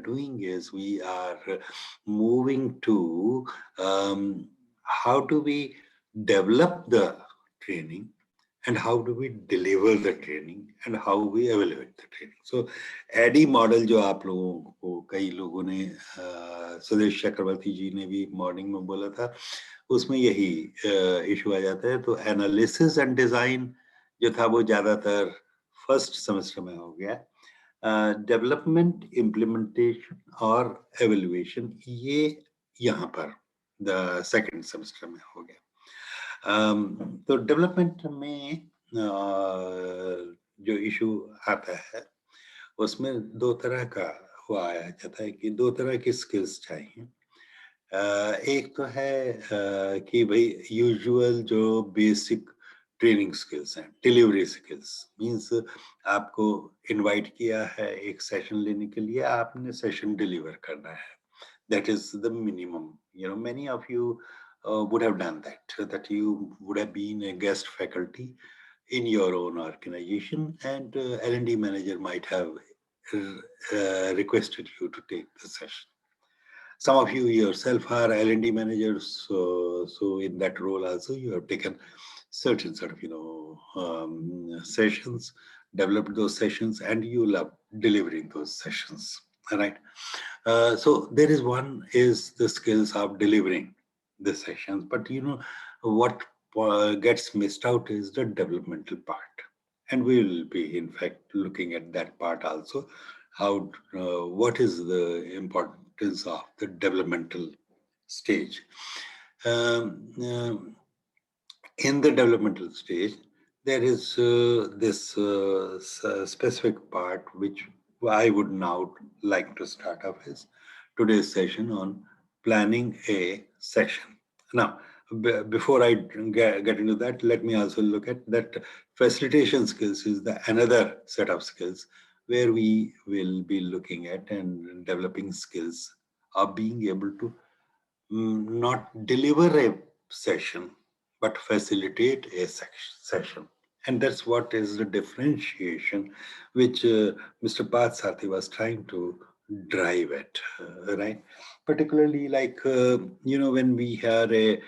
doing is we are moving to how do we develop the training and how do we deliver the training and how we evaluate the training. So ADDIE model जो आप लोगों को कई लोगों ने सुदेश चक्रवर्ती जी ने भी morning में बोला था, उसमें यही इशू आ जाता है. तो एनालिसिस एंड डिजाइन जो था वो ज्यादातर फर्स्ट सेमेस्टर में हो गया. डेवलपमेंट, इम्प्लीमेंटेशन और एवेल्युएशन ये यहाँ पर द सेकंड सेमेस्टर में हो गया. तो डेवलपमेंट में जो इशू आता है उसमें दो तरह का वो आया जाता है कि दो तरह की स्किल्स चाहिए. एक तो है कि भाई यूजुअल जो बेसिक ट्रेनिंग स्किल्स हैं, डिलीवरी स्किल्स मींस आपको इनवाइट किया है एक सेशन लेने के लिए, आपने सेशन डिलीवर करना है. That is the minimum. You know, many of you would have done that you would have been a guest faculty in your own organization, and L&D manager might have requested you to take the session. Some of you yourself are L&D managers, so in that role also you have taken certain sort of sessions, developed those sessions, and you love delivering those sessions. All right. So there is one is the skills of delivering the sessions, but what gets missed out is the developmental part, and we will be in fact looking at that part also. How what is the importance of the developmental stage? In the developmental stage, there is this specific part which I would now like to start off is today's session on planning a session. Now, before I get into that, let me also look at that facilitation skills is the another set of skills where we will be looking at and developing skills of being able to not deliver a session but facilitate a session. And that's what is the differentiation which Mr. Path Sathi was trying to drive at, right? Particularly like, when we are a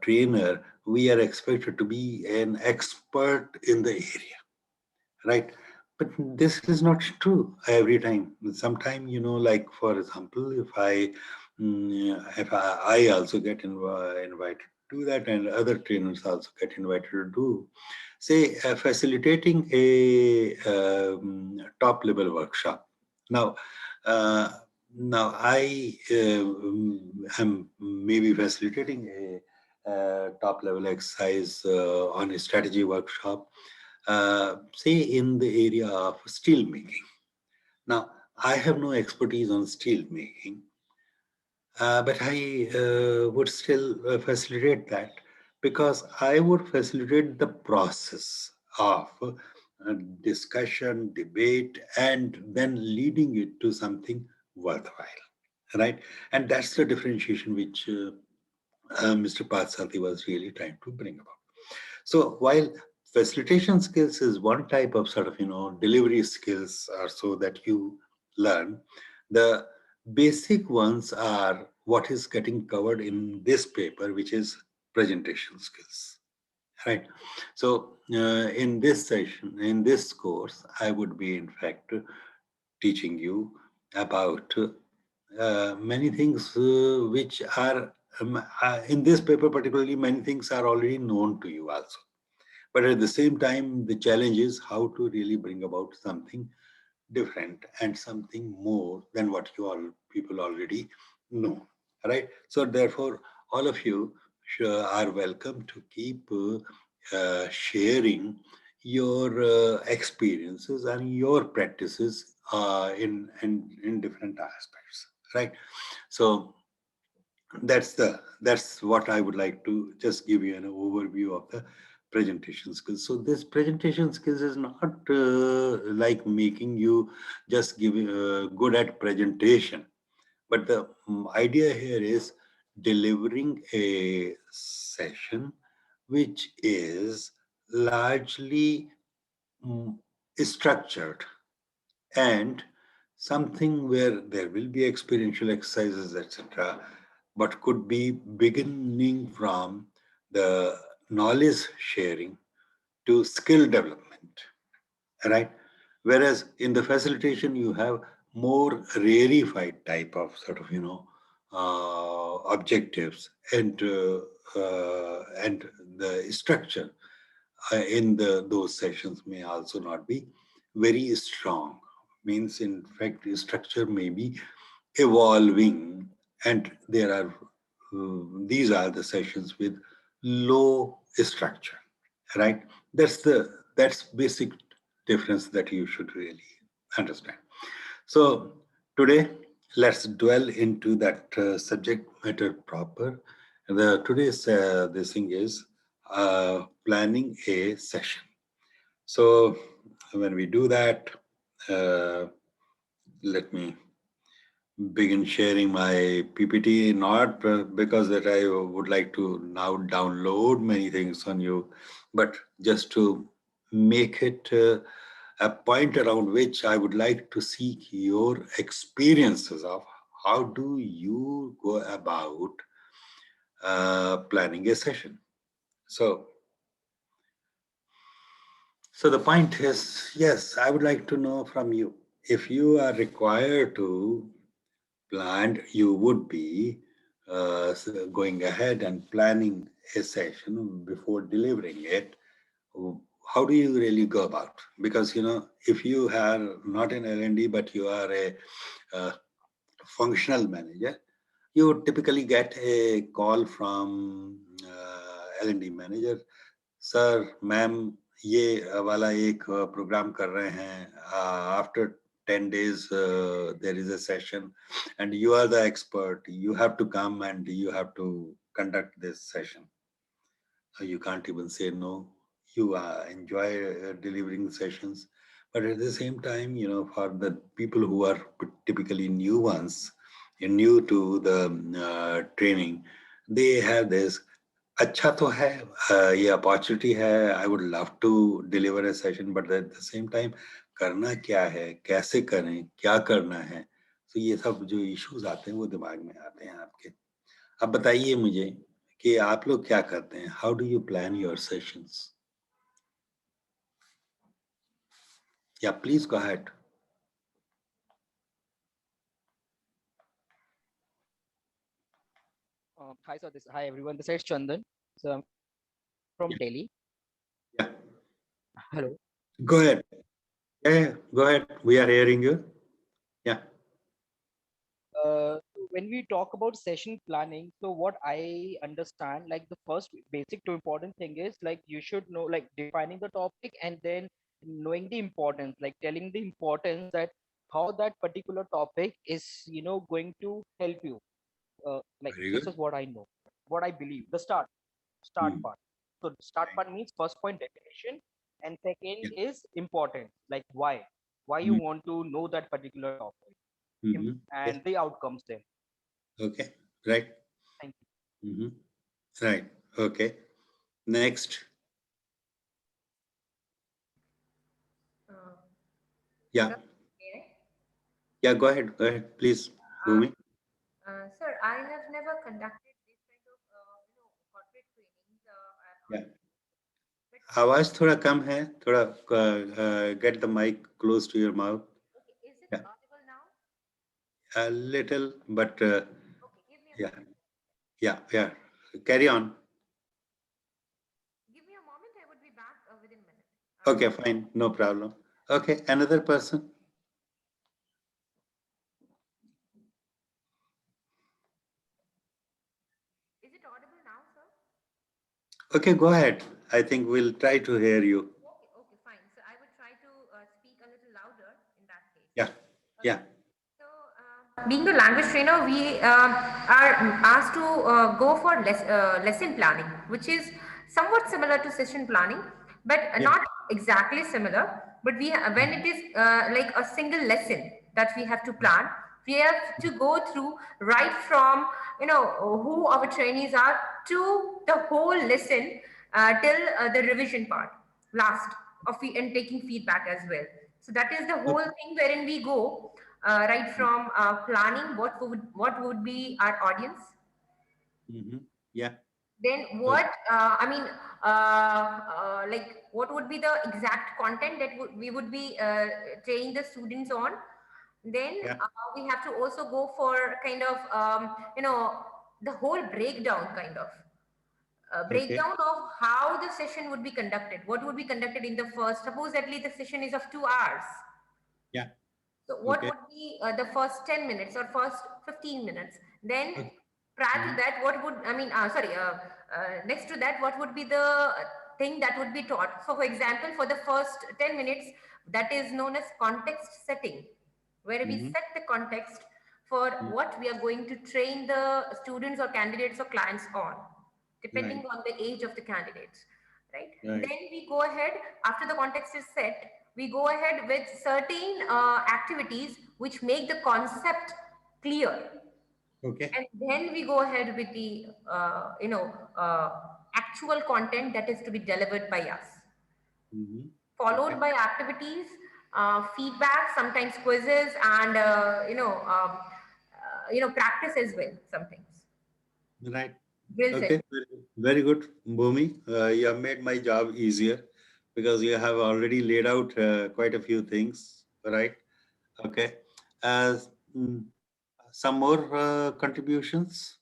trainer, we are expected to be an expert in the area, right? But this is not true every time. Sometimes, like for example, if I also get invited to do that, and other trainers also get invited to do, say, facilitating a top level workshop. Now, uh, now I am maybe facilitating a top level exercise on a strategy workshop, say in the area of steel making. Now, I have no expertise on steel making, but I would still facilitate that because I would facilitate the process of discussion, debate, and then leading it to something worthwhile, right? And that's the differentiation which Mr. Pathsathi was really trying to bring about. So while facilitation skills is one type of sort of, delivery skills or so that you learn, the basic ones are what is getting covered in this paper, which is presentation skills, right? So in this session, in this course, I would be in fact teaching you about many things which are in this paper particularly, many things are already known to you also. But at the same time, the challenge is how to really bring about something different and something more than what you all people already know, right? So therefore, all of you are welcome to keep sharing your experiences and your practices in different aspects, right? So that's what I would like to just give you an overview of the presentation skills. So this presentation skills is not like making you just give good at presentation, but the idea here is delivering a session which is largely structured and something where there will be experiential exercises, etc., but could be beginning from the knowledge sharing to skill development, right? Whereas in the facilitation, you have more rarefied type of sort of, objectives and the structure in those sessions may also not be very strong. Means, in fact, the structure may be evolving, and there are these are the sessions with low structure, right? That's basic difference that you should really understand. So today, let's dwell into that subject matter proper. The today's this thing is planning a session. So when we do that, uh, let me begin sharing my PPT, not because that I would like to now download many things on you, but just to make it a point around which I would like to seek your experiences of how do you go about planning a session. So, so the point is, yes, I would like to know from you if you are required to plan, you would be going ahead and planning a session before delivering it. How do you really go about? Because if you are not an L&D but you are a uh, functional manager, you would typically get a call from L&D manager. Sir ma'am ये वाला एक programme कर रहे हैं after 10 days there is a session and you are the expert, you have to come and you have to conduct this session. You can't even say no. You enjoy delivering sessions, but at the same time, for the people who are typically new ones and new to the training, they have this. अच्छा तो है, ये opportunity है, I would love to deliver a session, but at the same time करना क्या है, कैसे करें, क्या करना है, तो ये सब जो इश्यूज आते हैं वो दिमाग में आते हैं आपके. अब बताइए मुझे कि आप लोग क्या करते हैं, how do you plan your sessions? या please go ahead. Hi, sir. Hi, everyone. This is Chandan. So I'm from Delhi. Yeah, Hello. go ahead. Yeah, go ahead, we are hearing you. Yeah. When we talk about session planning, so what I understand, like the first basic to important thing is like you should know, like defining the topic and then knowing the importance, like telling the importance that how that particular topic is, going to help you. Like Very this good. is what I know, what I believe. The start Hmm. part. So start part means first point definition, and second Yeah. is important, like why you Hmm. want to know that particular topic, Hmm. Yes. and the outcomes then. Okay. Right. Thank you. Hmm. Right. Okay. Next. Uh, Yeah. Sir, may I? Yeah, go ahead. Go ahead. Please, Bhumi. Sir, I have never conducted this kind of corporate trainings Yeah. on, but आवाज थोड़ा कम है, थोड़ा get the mic close to your mouth. okay, is it Yeah, audible now? a little, but Okay, give me a yeah, moment. yeah. Carry on. Give me a moment. I would be back within a minute. Okay, fine, no problem. Okay, another person. Is it audible now, sir? Okay, go ahead. I think we'll try to hear you. Okay, okay, fine. So I would try to speak a little louder in that case. Yeah, yeah. So, being the language trainer, we are asked to go for lesson planning, which is somewhat similar to session planning, but Yeah. not exactly similar. But when it Mhm. is like a single lesson that we have to plan, we have to go through right from who our trainees are to the whole lesson till the revision part last of and taking feedback as well. So that is the whole Okay. thing wherein we go. right from planning what would be our audience. Yeah. Then what like what would be the exact content that we would be training the students on. Then Yeah. we have to also go for kind of the whole breakdown kind of breakdown of how the session would be conducted, what would be conducted in the first, supposedly the session is of 2 hours. Yeah. So what would be the first 10 minutes or first 15 minutes? Then prior to that, what would, next to that, what would be the thing that would be taught? So for example, for the first 10 minutes, that is known as context setting, where we set the context for what we are going to train the students or candidates or clients on, depending on the age of the candidates, right? Then we go ahead, after the context is set, we go ahead with certain activities which make the concept clear. Okay. And then we go ahead with the, actual content that is to be delivered by us. Followed by activities, feedback, sometimes quizzes, and, practice as well, sometimes. Right. Drill Okay. Very good, Bhumi. You have made my job easier because you have already laid out quite a few things, right? Okay. Mm, some more contributions?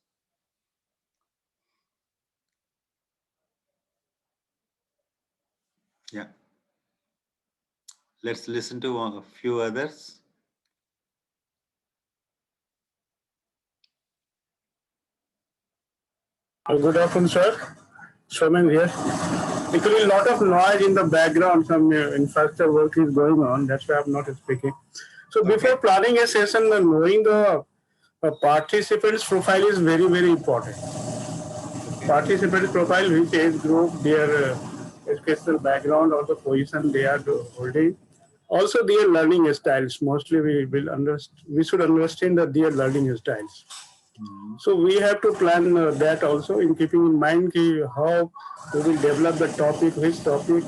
Yeah. Let's listen to a few others. Good afternoon, sir. Showman here. Actually, a lot of noise in the background. Some infrastructure work is going on. That's why I'm not speaking. So before planning a session, knowing the participants' profile is very, very important. Participant profile, which age group, their educational background, or the position they are holding. Also, their learning styles. Mostly, we should understand that their learning styles. So we have to plan that also, in keeping in mind how we will develop the topic, which topic,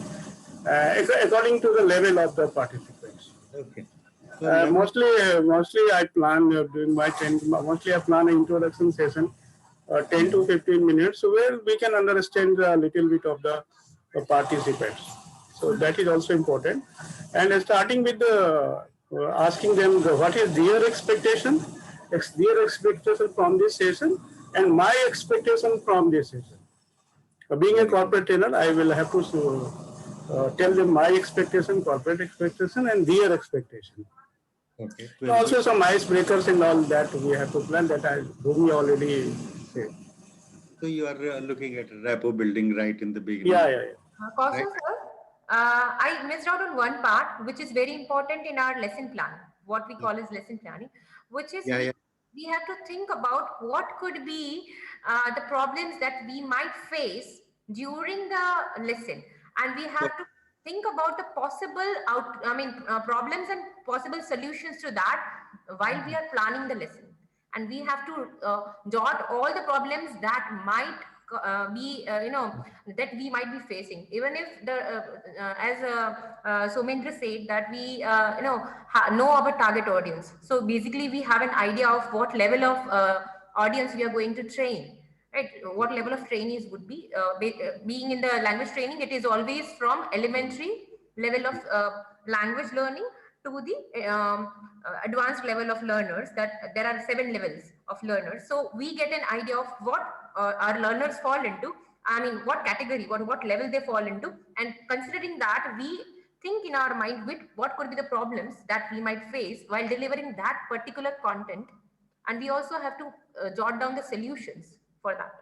according to the level of the participants. Okay. Mostly I plan during my training. Mostly I plan an introduction session, 10 to 15 minutes, where we can understand a little bit of the participants. So that is also important. And starting with the asking them what is their expectation from this session, and my expectation from this session. Being a corporate trainer, I will have to tell them my expectation, corporate expectation, and their expectation. Okay. Also some icebreakers and all that we have to plan, that Bhumi already said. So you are looking at rapport building right in the beginning. Yeah. Kaushal sir, I missed out on one part, which is very important in our lesson plan, what we call as lesson planning, which is we have to think about what could be the problems that we might face during the lesson. And we have to think about the possible problems and possible solutions to that while we are planning the lesson. And we have to jot all the problems that might that we might be facing, even if the as Somendra said that we know our target audience. So basically we have an idea of what level of audience we are going to train, right? What level of trainees would be being in the language training. It is always from elementary level of language learning to the advanced level of learners, that there are 7 levels of learners. So we get an idea of what our learners fall into, what category, what level they fall into. And considering that, we think in our mind with what could be the problems that we might face while delivering that particular content. And we also have to jot down the solutions for that.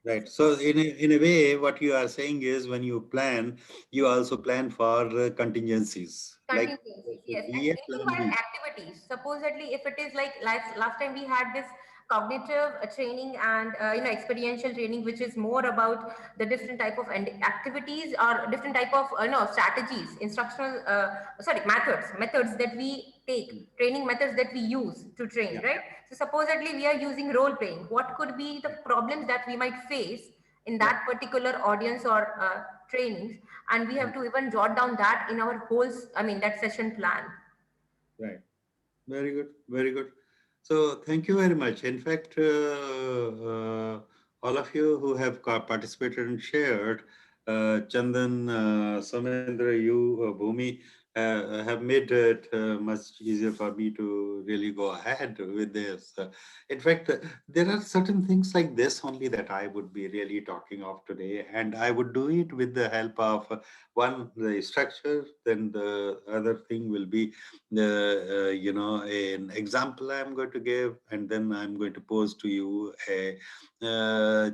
Right. So in a way, what you are saying is when you plan, you also plan for contingencies. Contingencies, yes. And even activities. Supposedly, if it is like last time we had this cognitive training and experiential training, which is more about the different type of activities or different type of strategies, instructional methods that we take, training methods that we use to train, right? So supposedly we are using role playing. What could be the problems that we might face in that particular audience or trainings, and we have to even jot down that in our whole that session plan. Right. Very good. Very good. So thank you very much. In fact, all of you who have participated and shared, Chandan, Samendra, you, Bhumi, have made it much easier for me to really go ahead with this. In fact, there are certain things like this only that I would be really talking of today, and I would do it with the help of one, the structure, then the other thing will be an example I'm going to give, and then I'm going to pose to you a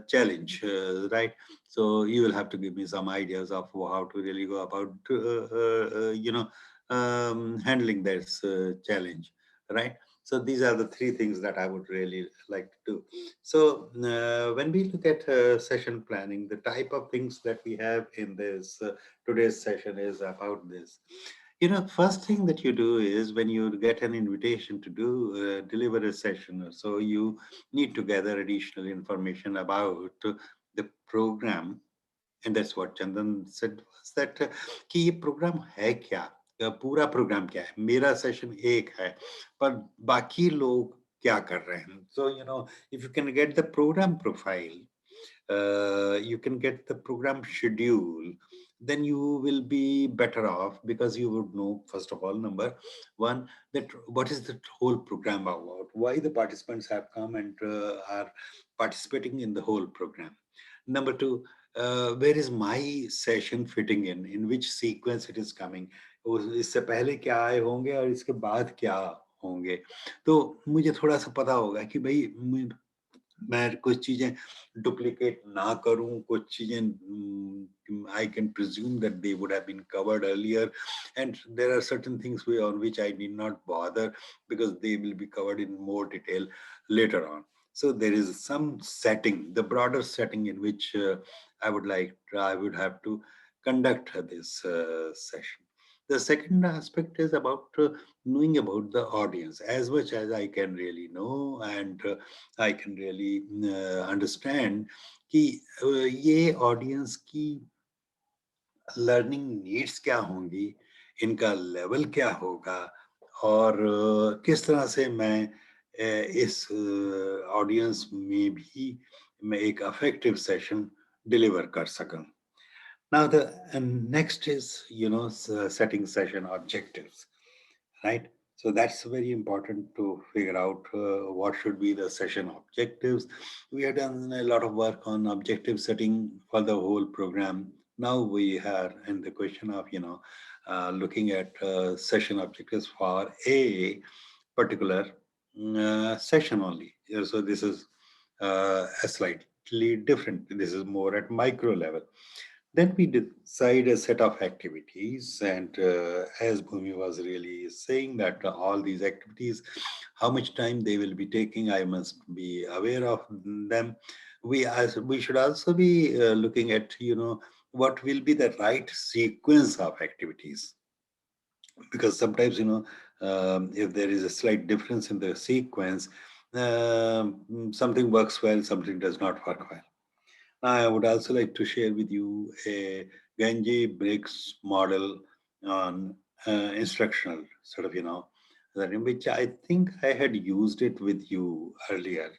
challenge, right? So you will have to give me some ideas of how to really go about, handling this challenge, right? So these are the three things that I would really like to do. So when we look at session planning, the type of things that we have in this today's session is about this. First thing that you do is when you get an invitation to deliver a session, or so you need to gather additional information about the program, and that's what Chandan said was that कि ये program है क्या, पूरा program क्या है, मेरा session एक है, पर बाकी लोग क्या कर रहे हैं. So if you can get the program profile, you can get the program schedule, then you will be better off because you would know, first of all, number one, that what is the whole program about, why the participants have come and are participating in the whole program. Number two, where is my session fitting in which sequence it is coming, इससे पहले क्या आए होंगे और इसके बाद क्या होंगे, तो मुझे थोड़ा सा पता होगा कि भाई मैं कुछ चीजें डुप्लीकेट ना करूं, कुछ चीजें I can presume that they would have been covered earlier, and there are certain things on which I need not bother because they will be covered in more detail later on. So there is some setting, the broader setting in which I would have to conduct this session. The second aspect is about knowing about the audience as much as I can really know, and I can really understand कि ये audience की learning needs क्या होंगी, इनका level क्या होगा, और किस तरह से मैं इस ऑडियंस में भी मैं एक अफेक्टिव सेशन डिलीवर कर सकूं. Now the next is setting session objectives, right? So that's very important to figure out what should be the session objectives. We have done a lot of work on objective setting for the whole program. Now we are in the question of looking at session objectives for a particular session only. So this is a slightly different. This is more at micro level. Then we decide a set of activities, and as Bhumi was really saying that all these activities, how much time they will be taking, I must be aware of them. We should also be looking at what will be the right sequence of activities, because sometimes if there is a slight difference in the sequence, something works well, something does not work well. I would also like to share with you a Ganji Briggs model on instructional sort of, that in which I think I had used it with you earlier.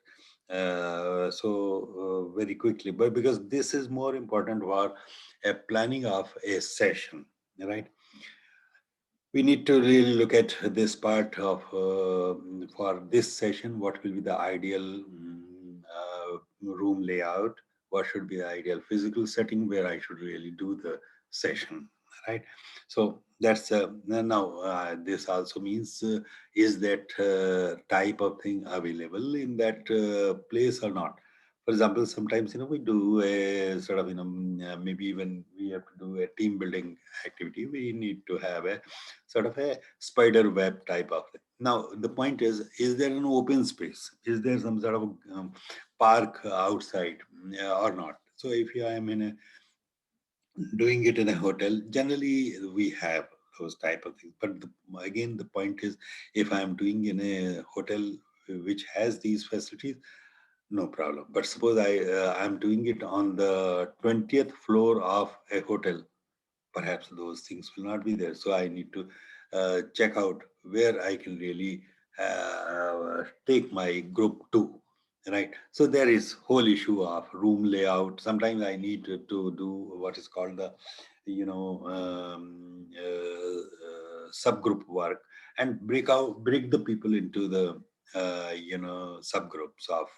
Very quickly, but because this is more important for a planning of a session, right? We need to really look at this part of for this session, what will be the ideal room layout, what should be the ideal physical setting where I should really do the session, right? So that's now this also means is that type of thing available in that place or not. For example, sometimes we do a sort of maybe when we have to do a team building activity, we need to have a sort of a spider web type of thing. Now the point is there an open space? Is there some sort of park outside or not? So if I am in a doing it in a hotel, generally we have those type of things. But again, the point is, if I am doing in a hotel which has these facilities, no problem. But suppose I'm doing it on the 20th floor of a hotel, perhaps those things will not be there. So I need to check out where I can really take my group 2, right? So there is whole issue of room layout. Sometimes I need to do what is called the, subgroup work, and break the people into the, subgroups of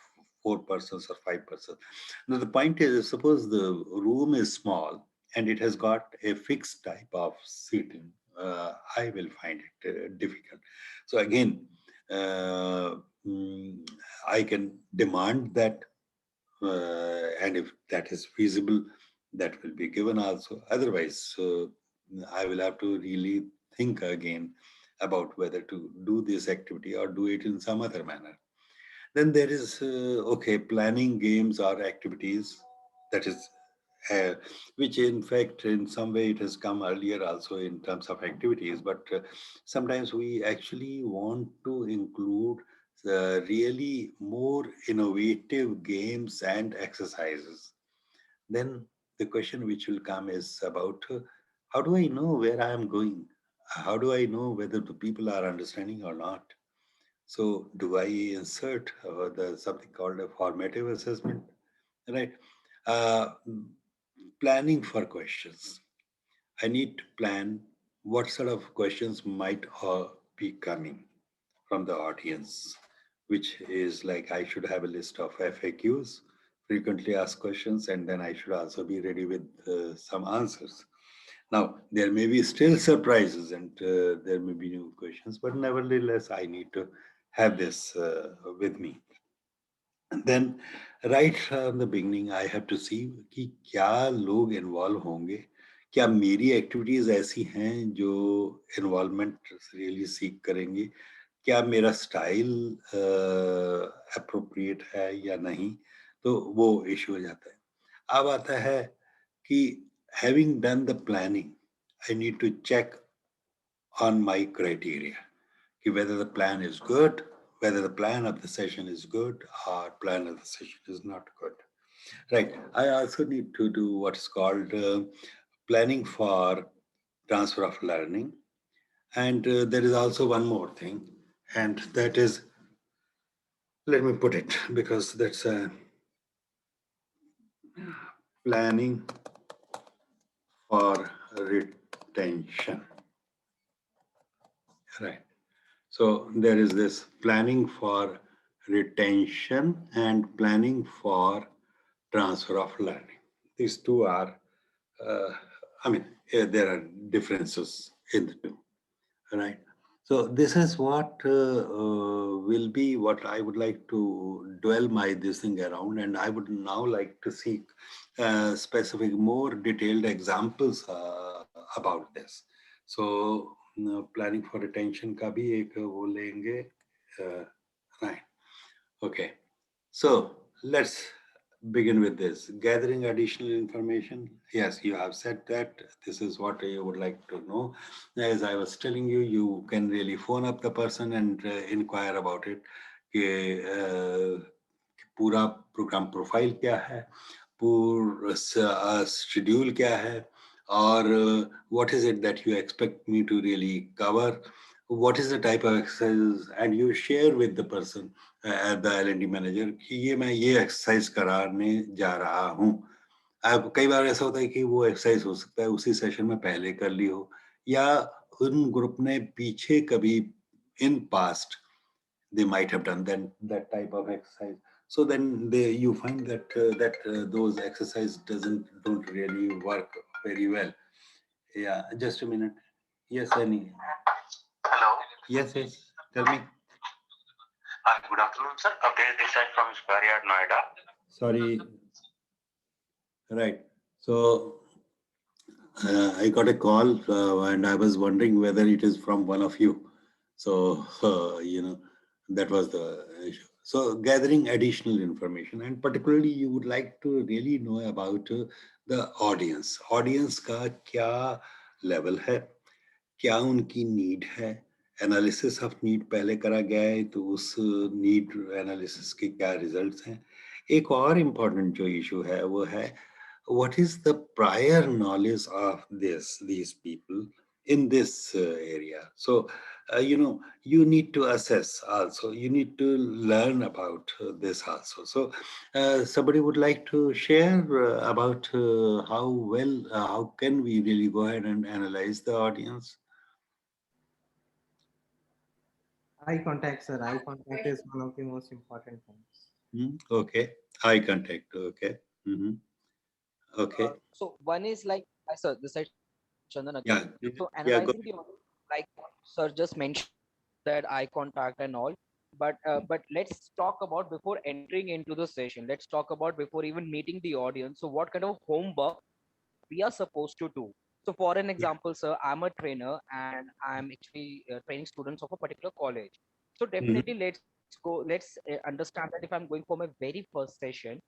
4 persons or 5 persons. Now the point is, suppose the room is small and it has got a fixed type of seating, I will find it difficult. So again, uh, mm, I can demand that, and if that is feasible, that will be given also. Otherwise, I will have to really think again about whether to do this activity or do it in some other manner. Then there is, okay, planning games or activities, that is, uh, which in fact, in some way, it has come earlier also in terms of activities, but sometimes we actually want to include really more innovative games and exercises. Then the question which will come is about, how do I know where I am going? How do I know whether the people are understanding or not? So do I insert the something called a formative assessment, right? Uh, Planning for questions. I need to plan what sort of questions might be coming from the audience, which is like I should have a list of FAQs, frequently asked questions, and then I should also be ready with some answers. Now, there may be still surprises and there may be new questions, but nevertheless, I need to have this with me. And then, right from the beginning, I have to see कि क्या लोग involve होंगे, क्या मेरी activities ऐसी हैं जो involvement really seek करेंगे, क्या मेरा स्टाइल appropriate है या नहीं, तो वो issue हो जाता है. अब आता है कि having done the planning, I need to check on my criteria, whether the plan is good, whether the plan of the session is good, or plan of the session is not good. Right. I also need to do what's called planning for transfer of learning. And there is also one more thing, and that is, let me put it, because that's planning for retention. Right. So there is this planning for retention and planning for transfer of learning. These two are, there are differences in the two, right? So this is what will be what I would like to dwell my this thing around, and I would now like to seek specific, more detailed examples about this. So planning for retention का भी एक वो लेंगे, right? Okay, so let's begin with this. Gathering additional information. Yes, you have said that this is what you would like to know. As I was telling you, you can really phone up the person and inquire about it. कि पूरा programme profile क्या है, पूरा schedule क्या है, और what is it that you expect me to really cover, what is the type of exercises, and you share with the person at the L&D manager कि ये मैं ये एक्सरसाइज कराने जा रहा हूँ. अब कई बार ऐसा होता है कि वो एक्सरसाइज हो सकता है उसी सेशन में पहले कर ली हो, या उन ग्रुप ने पीछे कभी in past they might have done that type of exercise. So then you find that those exercise don't really work very well. Yeah, just a minute. Yes, Annie. Hello. Yes. Tell me. Good afternoon, sir. Abhay this side from Square Yard, Noida. Sorry. Right. So I got a call and I was wondering whether it is from one of you. So, that was the issue. So gathering additional information, and particularly you would like to really know about the audience. Audience का क्या level है, क्या उनकी need है, analysis of need पहले करा गया है तो उस need analysis के क्या results हैं. एक और important जो issue है वो है, what is the prior knowledge of these people in this area. So you need to assess also. You need to learn about this also. So somebody would like to share about how can we really go ahead and analyze the audience? Eye contact, sir. Eye contact is one of the most important things. Okay, eye contact. Okay. Hmm. Okay. So one is like, hi sir, this is Chandan again. Yeah. So Yeah. Go. analyzing the audience, like sir just mentioned that eye contact and all, but let's talk about before entering into the session. Let's talk about before even meeting the audience. So what kind of homework we are supposed to do? So for an Yeah. example, sir, I'm a trainer and I'm actually training students of a particular college. So Hmm. definitely let's understand that if I'm going for my very first session,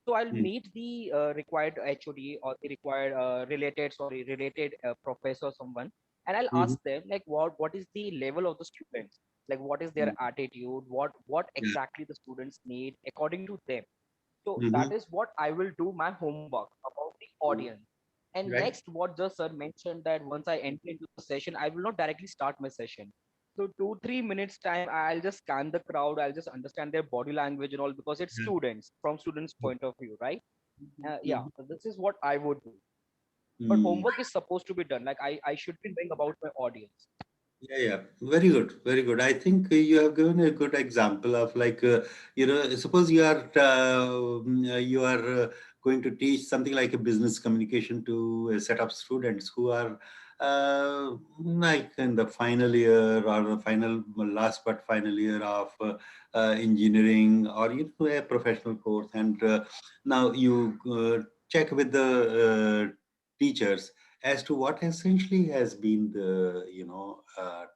so I'll meet the required HOD or the required related professor or someone, and I'll Hmm. ask them like what is the level of the students, like what is their attitude, what Yeah. exactly the students need according to them. So that Hmm. is what I will do my homework about the audience. And Right. next, what the sir mentioned that once I enter into the session, I will not directly start my session. So 2-3 minutes time, I'll just scan the crowd. I'll just understand their body language and all because it's students from students' point of view, right? Yeah, Mhm. so this is what I would do. But Mm. homework is supposed to be done. Like I should be knowing about my audience. Yeah, yeah, very good, very good. I think you have given a good example of like suppose you are going to teach something like a business communication to a set of students who are like in the final year or the final last but final year of engineering or a professional course, and now you check with the teachers as to what essentially has been the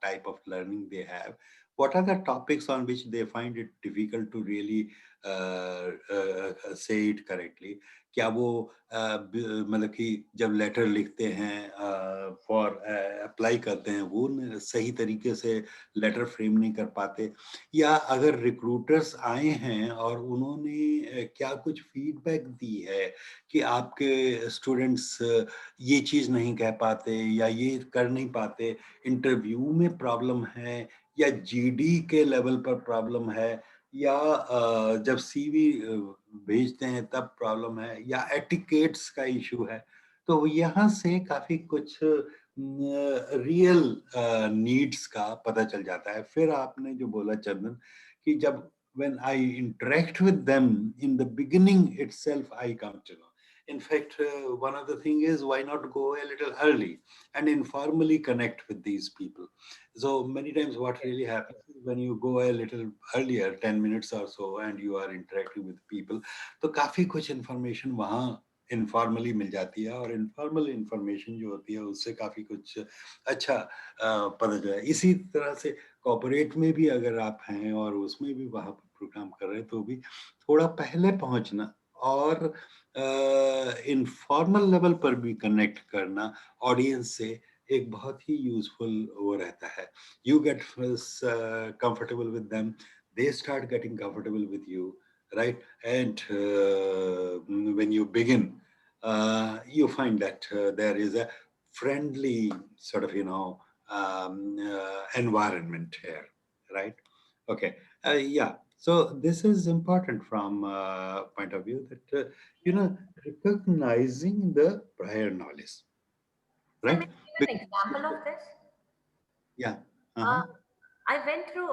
type of learning they have. What are the topics on which they find it difficult to really say it correctly? क्या वो मतलब कि जब letter लिखते हैं for apply करते हैं वो सही तरीके से लेटर फ्रेम नहीं कर पाते, या अगर रिक्रूटर्स आए हैं और उन्होंने क्या कुछ फीडबैक दी है कि आपके स्टूडेंट्स ये चीज़ नहीं कह पाते या ये कर नहीं पाते, इंटरव्यू में प्रॉब्लम है या जीडी के लेवल पर प्रॉब्लम है, या जब सीवी भेजते हैं तब प्रॉब्लम है, या एटिकेट्स का इशू है। तो यहाँ से काफ़ी कुछ रियल नीड्स का पता चल जाता है। फिर आपने जो बोला चंदन कि जब when I interact with them in the beginning itself, I come to know. In fact, one of the thing is why not go a little early and informally connect with these people. So many times what Yes, really happens yes. is when you go a little earlier, 10 minutes or so, and you are interacting with people, तो काफी कुछ information वहाँ informally मिल जाती है, और informal information जो होती है उससे काफी कुछ अच्छा पता चला। इसी तरह से कॉर्पोरेट में भी अगर आप हैं और उसमें भी वहाँ पर प्रोग्राम कर रहे हैं तो भी थोड़ा पहले पहुंचना और इनफॉर्मल लेवल पर भी कनेक्ट करना ऑडियंस से एक बहुत ही यूजफुल वो रहता है। You get comfortable with them, they start getting comfortable with you, right? And when you begin, you find that there is a friendly sort of environment here, right? Okay. Yeah. So this is important from point of view that recognizing the prior knowledge, So, may right? I give an example of this? Yeah. Uh, Uh-huh. I went through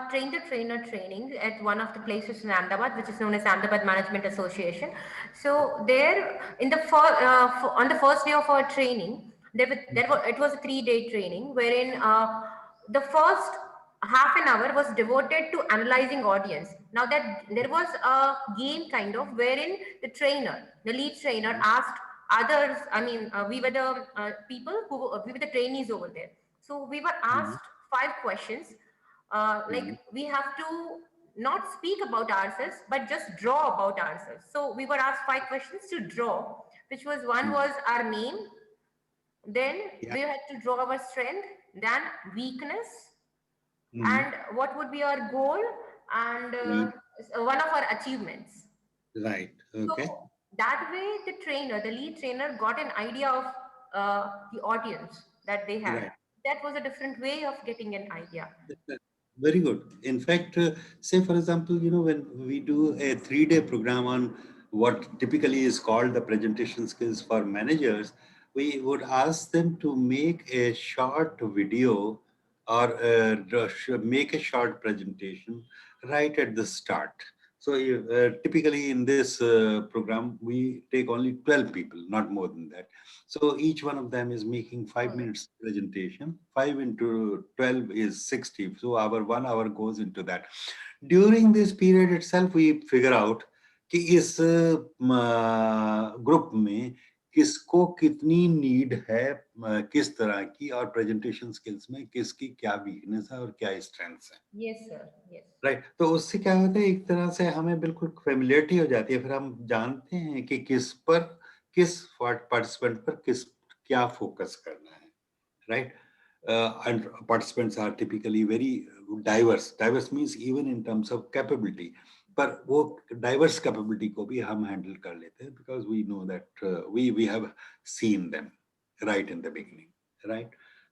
train the trainer training at one of the places in Ahmedabad, which is known as Ahmedabad Management Association. So there, on the first day of our training, it was a 3-day training wherein the first half an hour was devoted to analyzing audience. Now that there was a game kind of wherein the lead trainer asked others, I mean, we were the people we were the trainees over there. So we were Mhm. asked 5 questions. Like Mhm. we have to not speak about ourselves, but just draw about ourselves. So we were asked 5 questions to draw, which was one Mhm. was our name, then Yeah. we had to draw our strength, then weakness, Mhm. and what would be our goal, and Right. one of our achievements. Right. So Okay. that way, the lead trainer, got an idea of the audience that they had. Right. that was a different way of getting an idea. Very good. In fact, say for example, when we do a 3-day program on what typically is called the presentation skills for managers, we would ask them to make a short video or make a short presentation right at the start. So typically in this program, we take only 12 people, not more than that. So each one of them is making 5 minutes presentation. 5 into 12 is 60. So our 1 hour goes into that. During this period itself, we figure out कि इस group में किसको कितनी need है किस तरह की और प्रेजेंटेशन स्किल्स में किसकी क्या वीकनेस है और क्या स्ट्रेंथ्स है. Yes, sir. Yes. राइट तो उससे क्या होता है एक तरह से हमें बिल्कुल फेमिलियरिटी हो जाती है फिर हम जानते हैं कि किस पार्टिसिपेंट पर क्या फोकस करना है right and participants are typically very diverse means even in terms of capability पर वो diverse capability को भी हम handle कर लेते हैं because we know that we have seen them right in the beginning right.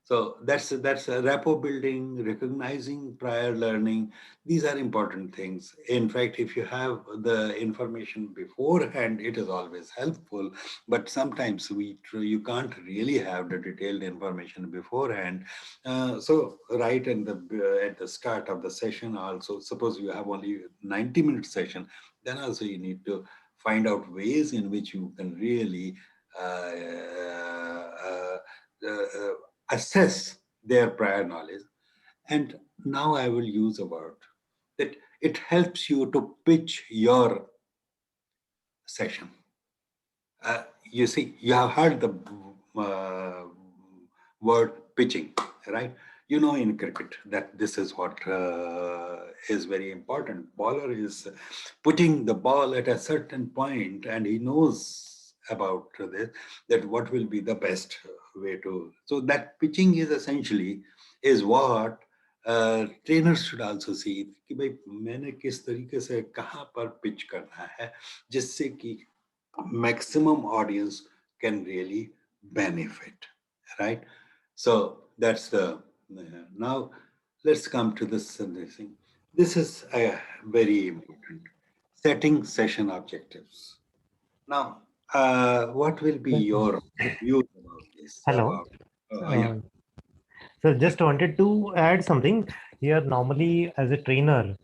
So that's rapport building, recognizing prior learning. These are important things. In fact, if you have the information beforehand, it is always helpful. But sometimes you can't really have the detailed information beforehand. So right at the start of the session, also suppose you have only 90-minute session, then also you need to find out ways in which you can really assess their prior knowledge. And now I will use a word that it helps you to pitch your session. You see, you have heard the word pitching, right? You know in cricket that this is what is very important. Bowler is putting the ball at a certain point and he knows about this, that what will be the best way to. So that pitching is essentially is what trainers should also see कि भाई मैंने किस तरीके से कहाँ पर pitch करना है जिससे कि maximum audience can really benefit, right? So that's the now let's come to this thing. This is very important, setting session objectives. Now what will be your views about this? Hello. Yeah. So just wanted to add something here. Normally as a trainer,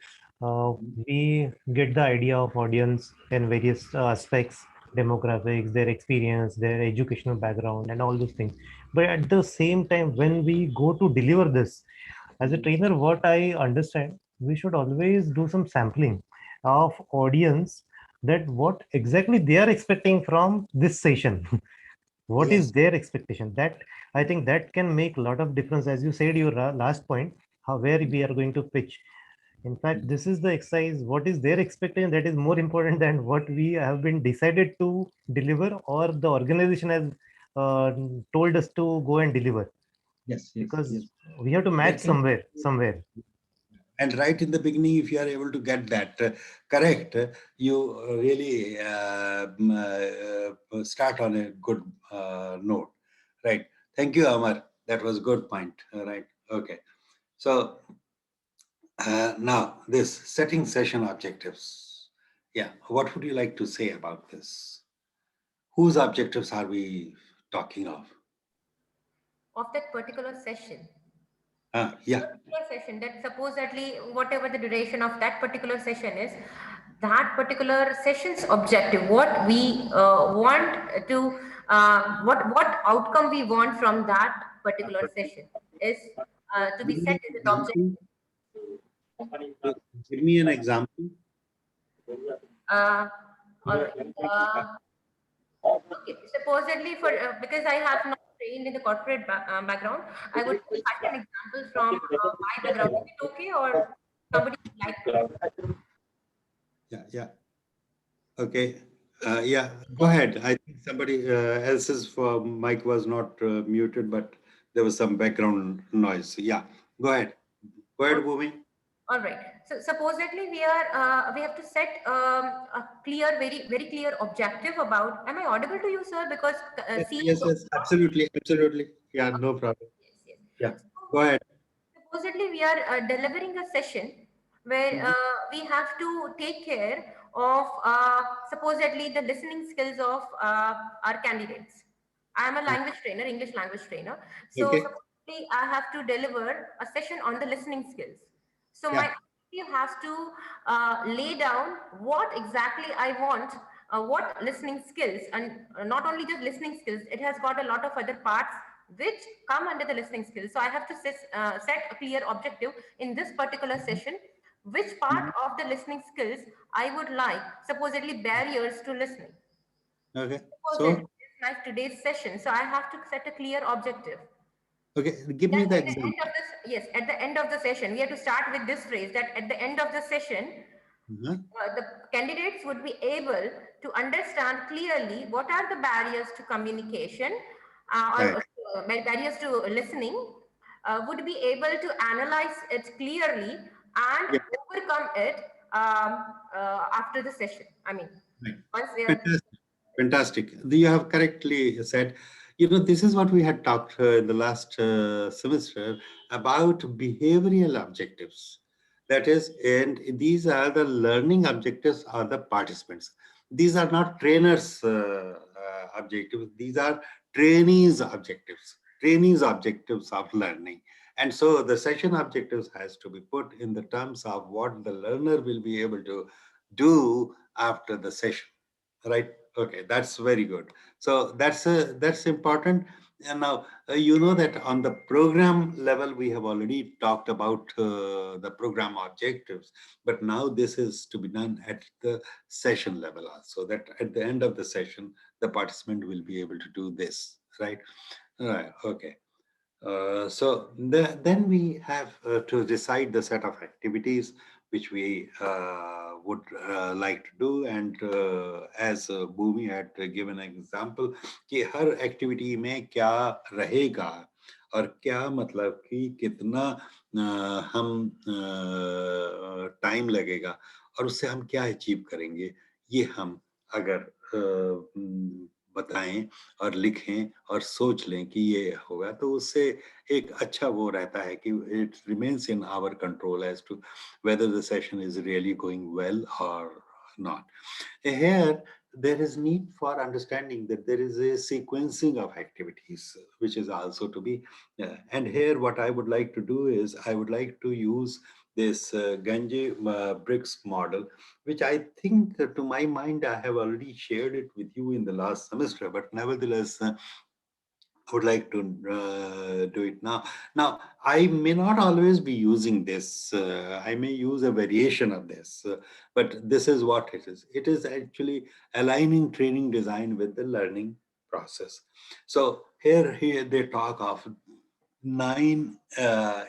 we get the idea of audience in various aspects, demographics, their experience, their educational background and all those things. But at the same time, when we go to deliver this, as a trainer, what I understand, we should always do some sampling of audience, that what exactly they are expecting from this session. What Yes. is their expectation? That I think that can make a lot of difference. As you said, your last point, where we are going to pitch. In fact, this is the exercise. What is their expectation? That is more important than what we have been decided to deliver, or the organization has told us to go and deliver. Yes. Because we have to match somewhere. And right in the beginning, if you are able to get that correct, you really start on a good note, right? Thank you, Amar. That was a good point, right? Okay. So now this setting session objectives. Yeah, what would you like to say about this? Whose objectives are we talking of? Of that particular session. Yeah. Session, that supposedly whatever the duration of that particular session is, that particular session's objective, what we want to, what outcome we want from that particular session is to be set as an objective. Give me an example. All right. Okay, supposedly for because I have not trained in the corporate background, I would cite an example from my background. Is it okay, or somebody would like to? Yeah. Okay. Yeah, go ahead. I think somebody else's mic was not muted, but there was some background noise. Yeah, go ahead. Go ahead, Bhumi. All right. So supposedly we have to set a clear, very clear objective about. Am I audible to you, sir? Because Yes, absolutely. Yeah, no problem. Yes. Yeah. Go ahead. Supposedly we are delivering a session where we have to take care of supposedly the listening skills of our candidates. I am a language trainer, English language trainer. So Okay. supposedly I have to deliver a session on the listening skills. So my Yeah. you have to lay down what exactly I want, what listening skills, and not only just listening skills, it has got a lot of other parts which come under the listening skills. So I have to set a clear objective in this particular session, which part Mhm. of the listening skills I would like, supposedly barriers to listening. Okay. Supposedly, So, it's like today's session, so I have to set a clear objective. okay, give That me the at the end example. of this, yes, at the end of the session, we have to start with this phrase that at the end of the session, Mhm. the candidates would be able to understand clearly what are the barriers to communication Right. or barriers to listening, would be able to analyze it clearly and Yeah. overcome it after the session. I mean, Right. once they are. Fantastic. Fantastic. You have correctly said, you know, this is what we had talked in the last semester about behavioral objectives. That is, and these are the learning objectives are the participants. These are not trainers' objectives. These are trainees' objectives. Trainees' objectives of learning. And so the session objectives has to be put in the terms of what the learner will be able to do after the session, right? Okay, that's very good. So that's important. And now you know that on the program level we have already talked about the program objectives, but now this is to be done at the session level also, that at the end of the session the participant will be able to do this, right? Right. Okay. Then we have to decide the set of activities which we would like to do, and as Bhumi had given an example कि हर activity में क्या रहेगा और क्या मतलब कि कितना हम टाइम लगेगा और उससे हम क्या अचीव करेंगे, ये हम अगर बताएं और लिखें और सोच लें कि ये होगा, तो उससे एक अच्छा वो रहता है कि it remains in our control as to whether the session is really going well or not. Here, there is need for understanding that there is a sequencing of activities, which is also to be. And here, what I would like to do is I would like to use this Ganji bricks model, which I think, to my mind, I have already shared it with you in the last semester, but nevertheless, I would like to do it now. Now, I may not always be using this. I may use a variation of this, but this is what it is. It is actually aligning training design with the learning process. So here they talk of 9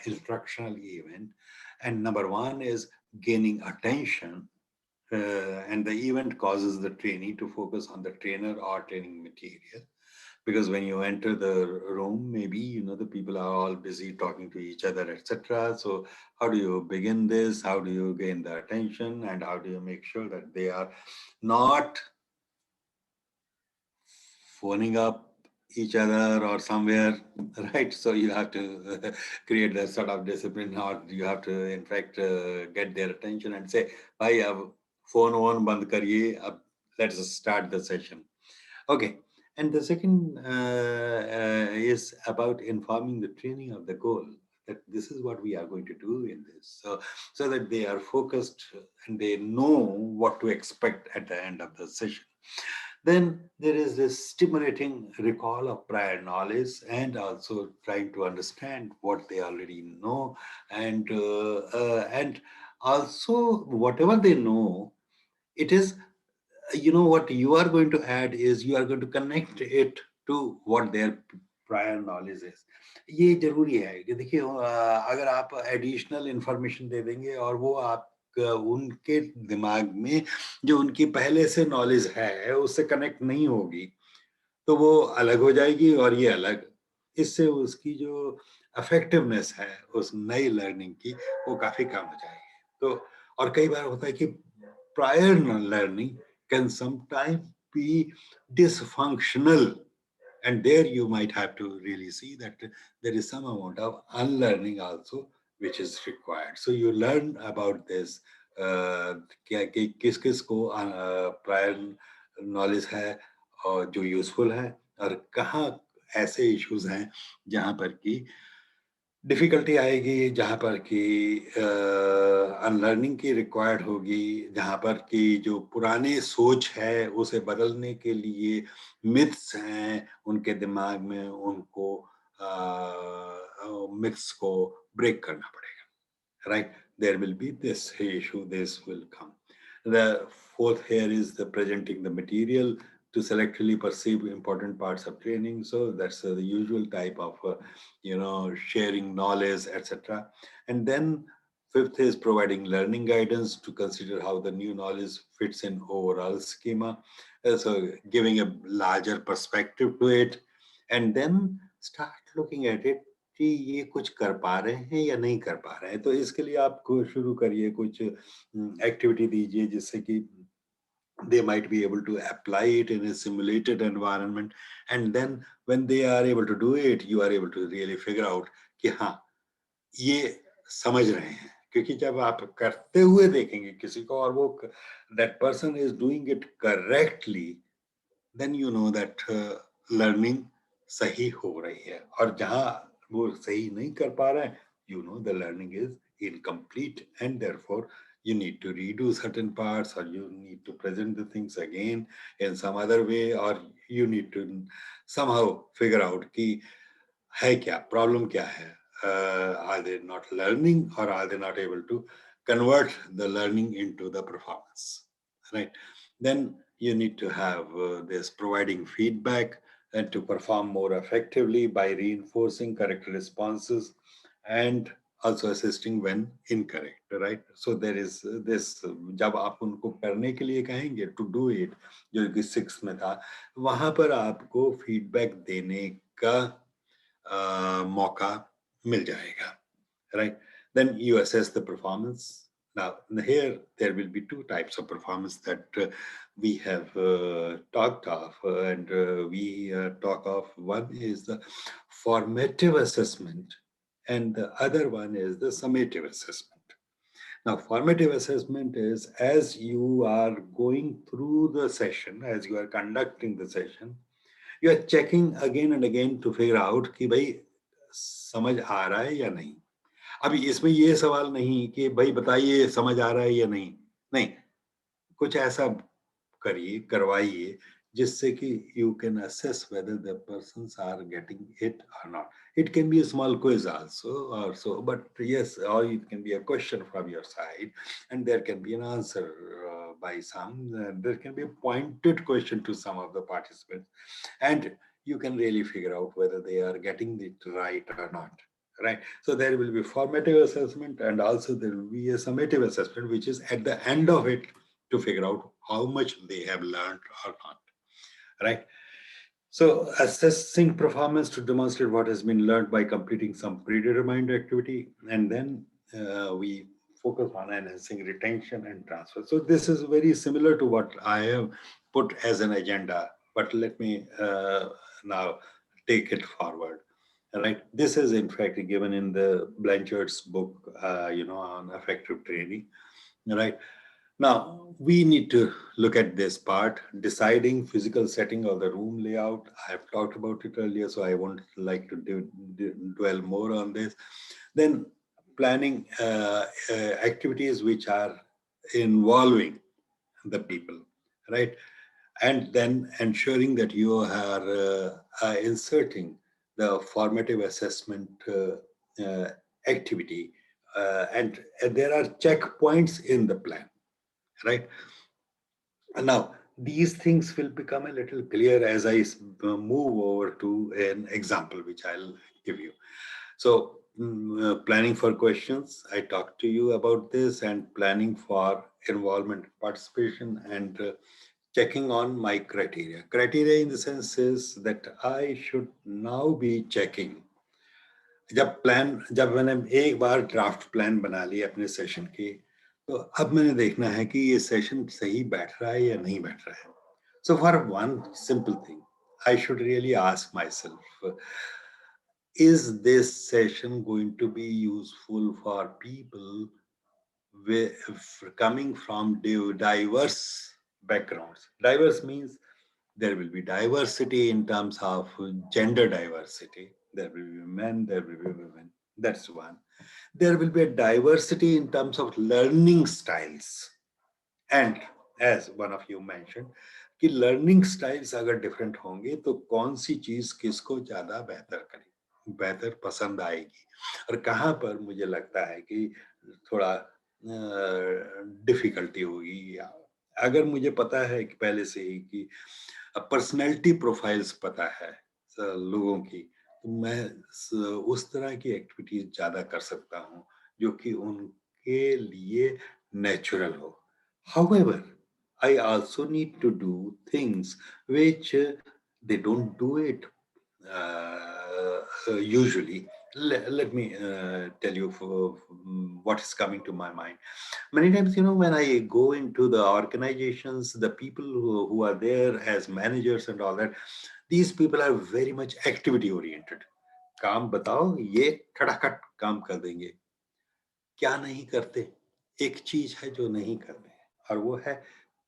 instructional event, and number 1 is gaining attention. And the event causes the trainee to focus on the trainer or training material, because when you enter the room, maybe you know the people are all busy talking to each other, etc. So how do you begin this? How do you gain the attention, and how do you make sure that they are not phoning up each other or somewhere, right? So you have to create that sort of discipline, or you have to in fact get their attention and say, bhai ab phone on band kariye, ab let's start the session. Okay. And the second is about informing the training of the goal, that this is what we are going to do in this. So that they are focused and they know what to expect at the end of the session. Then there is this stimulating recall of prior knowledge and also trying to understand what they already know, and also whatever they know, it is, you know, what you are going to add is you are going to connect it to what their prior knowledge is. ये जरूरी है कि देखिए अगर आप additional information दे देंगे और वो आप उनके दिमाग में जो उनकी पहले से नॉलेज है उससे कनेक्ट नहीं होगी, तो वो अलग हो जाएगी और ये अलग, इससे उसकी जो इफेक्टिवनेस है उस नई लर्निंग की वो काफी कम हो जाएगी. तो और कई बार होता है कि prior learning can sometimes be dysfunctional And there you might have to really see that there is some amount of unlearning also which is required. So you learn about this, क्या कि किस किस को प्रायर नॉलेज है और जो useful है, और कहाँ ऐसे इश्यूज हैं जहाँ पर कि डिफिकल्टी आएगी, जहाँ पर कि अनलर्निंग की रिक्वायर्ड होगी, जहाँ पर कि जो पुराने सोच है उसे बदलने के लिए मिथ्स हैं उनके दिमाग में, उनको मिथ्स को ब्रेक करना पड़ेगा, right? There will be this issue, this will come. The fourth here is the presenting the material to selectively perceive important parts of training. So that's the usual type of, sharing knowledge, etc. And then fifth is providing learning guidance to consider how the new knowledge fits in overall schema. So giving a larger perspective to it, and then start looking at it कि ये कुछ कर पा रहे हैं या नहीं कर पा रहे हैं. तो इसके लिए आप शुरू करिए, कुछ एक्टिविटी दीजिए जिससे कि they might be able to apply it in a simulated environment, and then when they are able to do it, you are able to really figure out कि हाँ ये समझ रहे हैं. क्योंकि जब आप करते हुए देखेंगे किसी को और वो that person is doing it correctly, then you know that learning सही हो रही है. और जहाँ वो सही नहीं कर पा रहे हैं, you know the learning is incomplete, and therefore you need to redo certain parts, or you need to present the things again in some other way, or you need to somehow figure out कि है क्या, problem क्या है. Are they not learning, or are they not able to convert the learning into the performance, right? Then you need to have this providing feedback and to perform more effectively by reinforcing correct responses and also assisting when incorrect, right? So there is this, जब आप उनको करने के लिए कहेंगे to do it, जो कि 6 में था, वहां पर आपको feedback देने का मौका मिल जाएगा, right? Then you assess the performance. Now here there will be two types of performance that we have talked of, and we talk of. One is the formative assessment, and the other one is the summative assessment. Now, formative assessment is as you are going through the session, as you are conducting the session, you are checking again and again to figure out कि भाई समझ आ रहा है या नहीं. अभी इसमें ये सवाल नहीं कि भाई बताइए समझ आ रहा है या नहीं. नहीं, कुछ ऐसा करिए, करवाइए जिससे कि you can assess whether the persons are getting it or not. It can be a small quiz also, but yes, or it can be a question from your side, and there can be an answer by some. There can be a pointed question to some of the participants, and you can really figure out whether they are getting it right or not. Right. So there will be formative assessment, and also there will be a summative assessment, which is at the end of it to figure out how much they have learned or not. Right. So assessing performance to demonstrate what has been learned by completing some predetermined activity, and then we focus on enhancing retention and transfer. So this is very similar to what I have put as an agenda, but let me now take it forward. Right. This is in fact given in the Blanchard's book, on effective training. Right. Now we need to look at this part, deciding physical setting of the room layout. I have talked about it earlier, so I won't like to dwell more on this. Then planning activities which are involving the people, right? And then ensuring that you are inserting the formative assessment activity, and there are checkpoints in the plan, right? And now these things will become a little clear as I move over to an example which I'll give you. So planning for questions, I talked to you about this, and planning for involvement, participation, and checking on my criteria. Criteria in the sense is that I should now be checking. जब मैंने एक बार draft plan बना लिया अपने session की, तो अब मैंने देखना है कि ये सेशन सही बैठ रहा है या नहीं बैठ रहा है. So for one simple thing, I should really ask myself, is this session going to be useful for people coming from diverse backgrounds? Diverse means there will be diversity in terms of gender diversity. There will be men, there will be women. That's one. There will be a diversity in terms of learning styles. And as one of you mentioned, कि learning styles अगर different होंगे तो कौन सी चीज किसको ज्यादा बेहतर करेगी, बेहतर पसंद आएगी, और कहाँ पर मुझे लगता है कि थोड़ा डिफिकल्टी होगी। अगर मुझे पता है कि पहले से ही कि पर्सनैलिटी प्रोफाइल्स पता है लोगों की, तो मैं उस तरह की एक्टिविटीज ज्यादा कर सकता हूँ जो कि उनके लिए नेचुरल हो। However, I also need to do things which they don't do it usually. Let me tell you what is coming to my mind. Many times, when I go into the organizations, the people who are there as managers and all that, these people are very much activity oriented. काम बताओ, ये खटाखट काम कर देंगे। क्या नहीं करते? एक चीज है जो नहीं करते, और वो है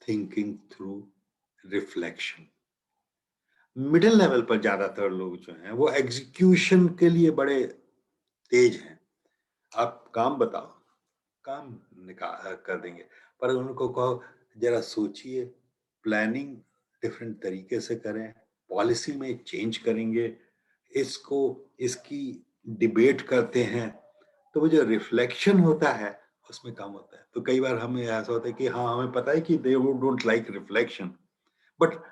thinking through reflection. Middle level पर ज्यादातर लोग जो हैं वो एग्जीक्यूशन के लिए बड़े तेज हैं। आप काम बताओ, काम निकाल कर देंगे, पर उनको कहो जरा सोचिए, प्लानिंग डिफरेंट तरीके से करें, पॉलिसी में चेंज करेंगे, इसकी डिबेट करते हैं, तो वो जो रिफ्लेक्शन होता है उसमें काम होता है। तो कई बार हमें ऐसा होता है कि हाँ, हमें पता है कि they don't like reflection, but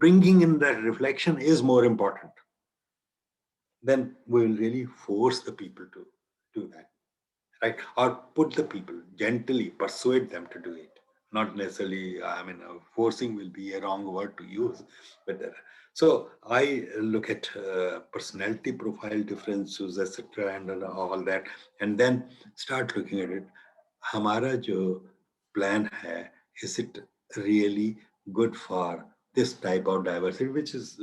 bringing in that reflection is more important. Then we will really force the people to do that, right? Or put the people gently, persuade them to do it. Not necessarily, forcing will be a wrong word to use, but so I look at personality profile differences, etc., and all that, and then start looking at it. हमारा जो plan है, is it really good for this type of diversity,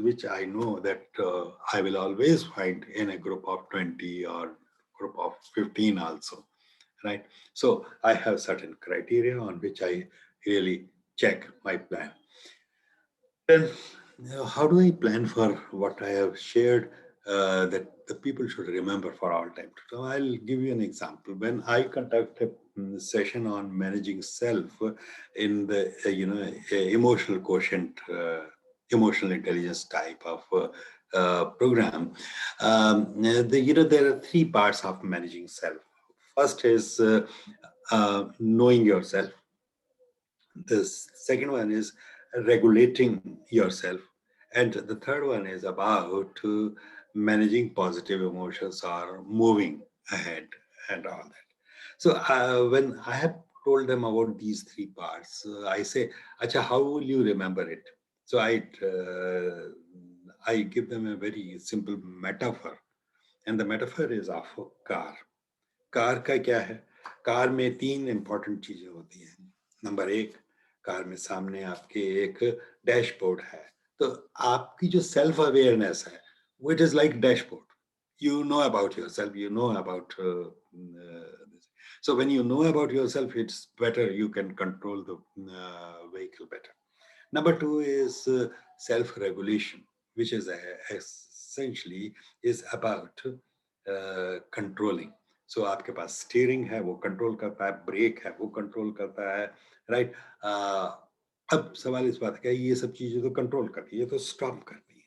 which I know that I will always find in a group of 20 or group of 15 also, right? So I have certain criteria on which I really check my plan. Then how do I plan for what I have shared that the people should remember for all time? So I'll give you an example. When I conduct a session on managing self in the emotional quotient, emotional intelligence type of program, there are three parts of managing self. First is knowing yourself. The second one is regulating yourself. And the third one is about managing positive emotions or moving ahead and all that. So when I have told them about these three parts, I say, Acha, how will you remember it? So I give them a very simple metaphor. And the metaphor is of a car. Car का क्या है? Car में तीन important चीजें होती हैं। Number एक, car में सामने आपके एक डैशबोर्ड है, तो आपकी जो सेल्फ अवेयरनेस है वो it is like dashboard. You know about yourself, you know about this. So when you know about yourself, it's better, you can control the vehicle better. Number two is self-regulation, which is essentially is about controlling. So आपके पास steering है, वो control करता है, break है, वो control करता है, right? अब सवाल इस बात का है, ये सब चीजें तो कंट्रोल करती है, तो स्टॉप करती है,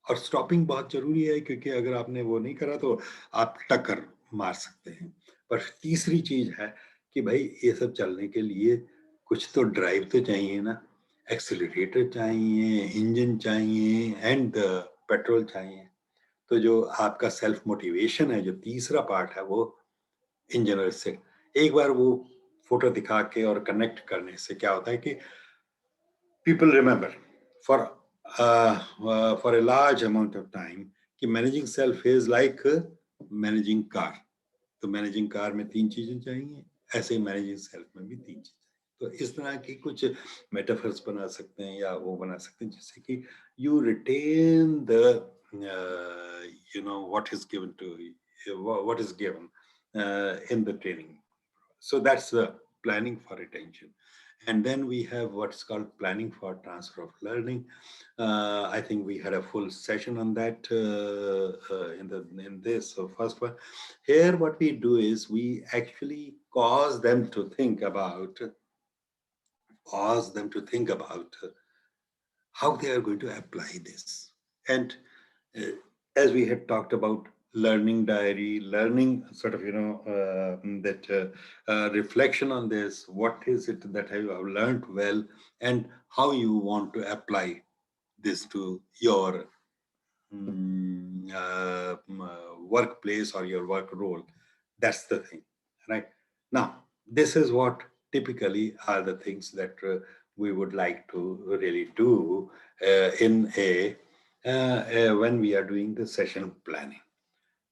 और स्टॉपिंग बहुत जरूरी है, क्योंकि अगर आपने वो नहीं करा तो आप टक्कर मार सकते हैं. पर तीसरी चीज है कि भाई ये सब चलने के लिए कुछ तो ड्राइव तो चाहिए ना, एक्सीलरेटर चाहिए, इंजन चाहिए, एंड पेट्रोल चाहिए. तो जो आपका सेल्फ मोटिवेशन है, जो तीसरा पार्ट है, वो इंजीनियर से एक बार वो फोटो दिखा के और कनेक्ट करने से क्या होता है कि people remember for a large amount of time कि managing self is like managing car. तो मैनेजिंग कार में तीन चीजें चाहिए, ऐसे ही मैनेजिंग सेल्फ में भी तीन चीजें. तो इस तरह की कुछ मेटाफर्स बना सकते हैं या वो बना सकते हैं जिससे कि you retain the what is given to what is given in the training. So that's the planning for retention. And then we have what's called planning for transfer of learning. I think we had a full session on that in this. So first one, here what we do is we actually cause them to think about how they are going to apply this. And uh, as we had talked about learning diary, learning sort of, reflection on this, what is it that you have learned well and how you want to apply this to your workplace or your work role. That's the thing, right? Now, this is what typically are the things that we would like to really do in when we are doing the session planning.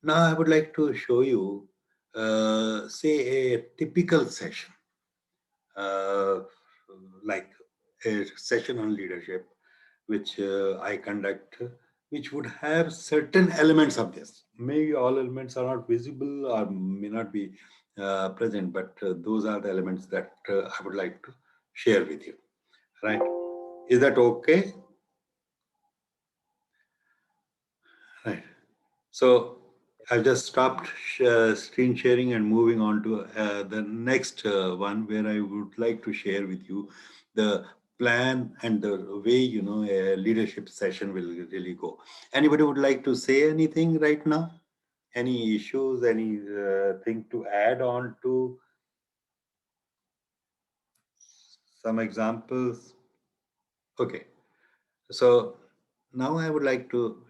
Now, I would like to show you, say, a typical session, uh, like a session on leadership, which I conduct, which would have certain elements of this. Maybe all elements are not visible or may not be present, but those are the elements that I would like to share with you. Right? Is that okay? Right. So I've just stopped screen sharing and moving on to the next one where I would like to share with you the plan and the way, a leadership session will really go. Anybody would like to say anything right now? Any issues, any thing to add on to some examples? Okay. So now I would like to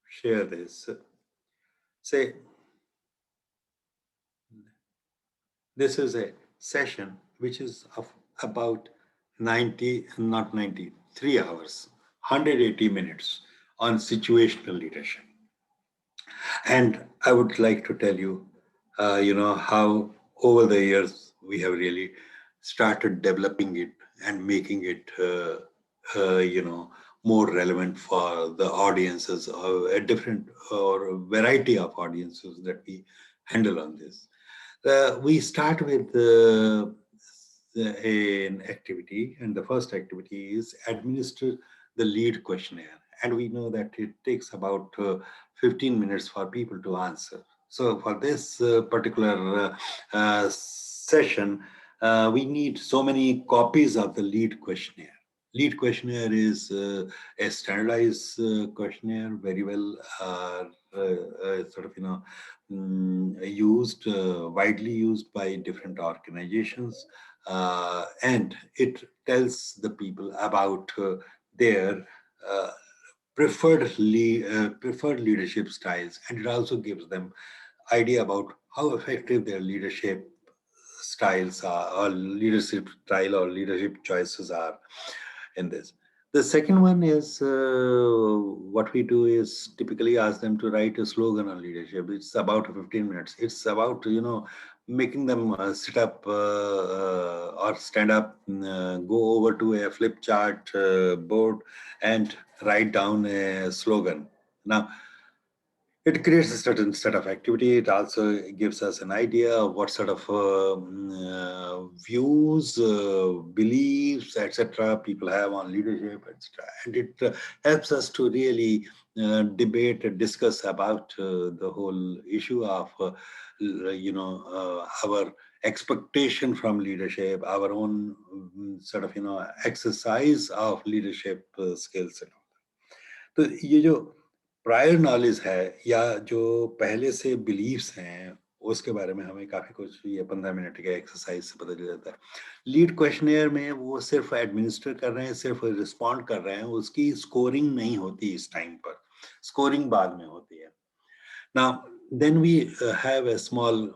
share this. Say, this is a session which is of about 90, not 90, 3 hours, 180 minutes on situational leadership. And I would like to tell you, how over the years we have really started developing it and making it, more relevant for the audiences, a different or a variety of audiences that we handle on this. We start with an activity, and the first activity is administer the lead questionnaire. And we know that it takes about 15 minutes for people to answer. So for this particular session, we need so many copies of the lead questionnaire. Lead questionnaire is a standardized questionnaire, very well sort of, used, widely used by different organizations. And it tells the people about their preferred leadership styles, and it also gives them idea about how effective their leadership styles are, or leadership style or leadership choices are in this. The second one is what we do is typically ask them to write a slogan on leadership. It's about 15 minutes. It's about, making them sit up or stand up, go over to a flip chart board and write down a slogan. Now, it creates a certain set of activity. It also gives us an idea of what sort of views, beliefs, etc. people have on leadership, etc. And it helps us to really debate and discuss about the whole issue of, our expectation from leadership, our own sort of, exercise of leadership skills and all that. तो ये जो prior knowledge है या जो पहले से beliefs हैं उसके बारे में हमें काफी कुछ ये 15 मिनट के एक्सरसाइज से पता चल जाता है. लीड क्वेश्चनियर में वो सिर्फ एडमिनिस्टर कर रहे हैं, सिर्फ रिस्पॉन्ड कर रहे हैं, उसकी स्कोरिंग नहीं होती इस टाइम पर, स्कोरिंग बाद में होती है. Now then we have a small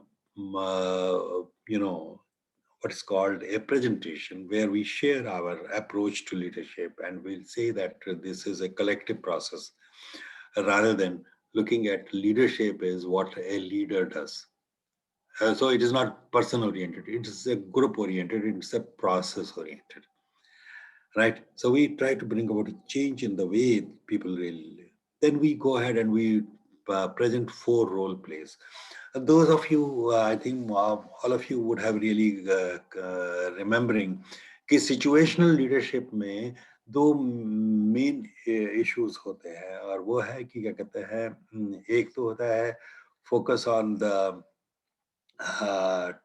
what is called a presentation where we share our approach to leadership, and we'll say that this is a collective process rather than looking at leadership as what a leader does. So it is not person oriented, it is a group oriented, it's a process oriented, right? So we try to bring about a change in the way people really live. Then we go ahead and we present 4 role plays. Those of you, I think all of you would have really remembering कि situational leadership में 2 main issues होते हैं, और वो है कि क्या कहते हैं, एक तो होता है focus on the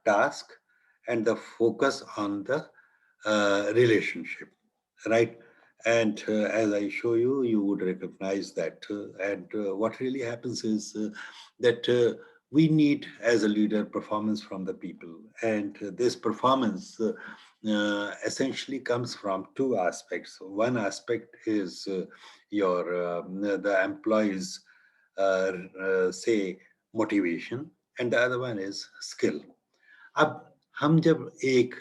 task and the focus on the relationship, right? And as I show you, you would recognize that. And what really happens is that we need, as a leader, performance from the people. And this performance essentially comes from 2 aspects. One aspect is the employees, say, motivation, and the other one is skill. अब हम जब एक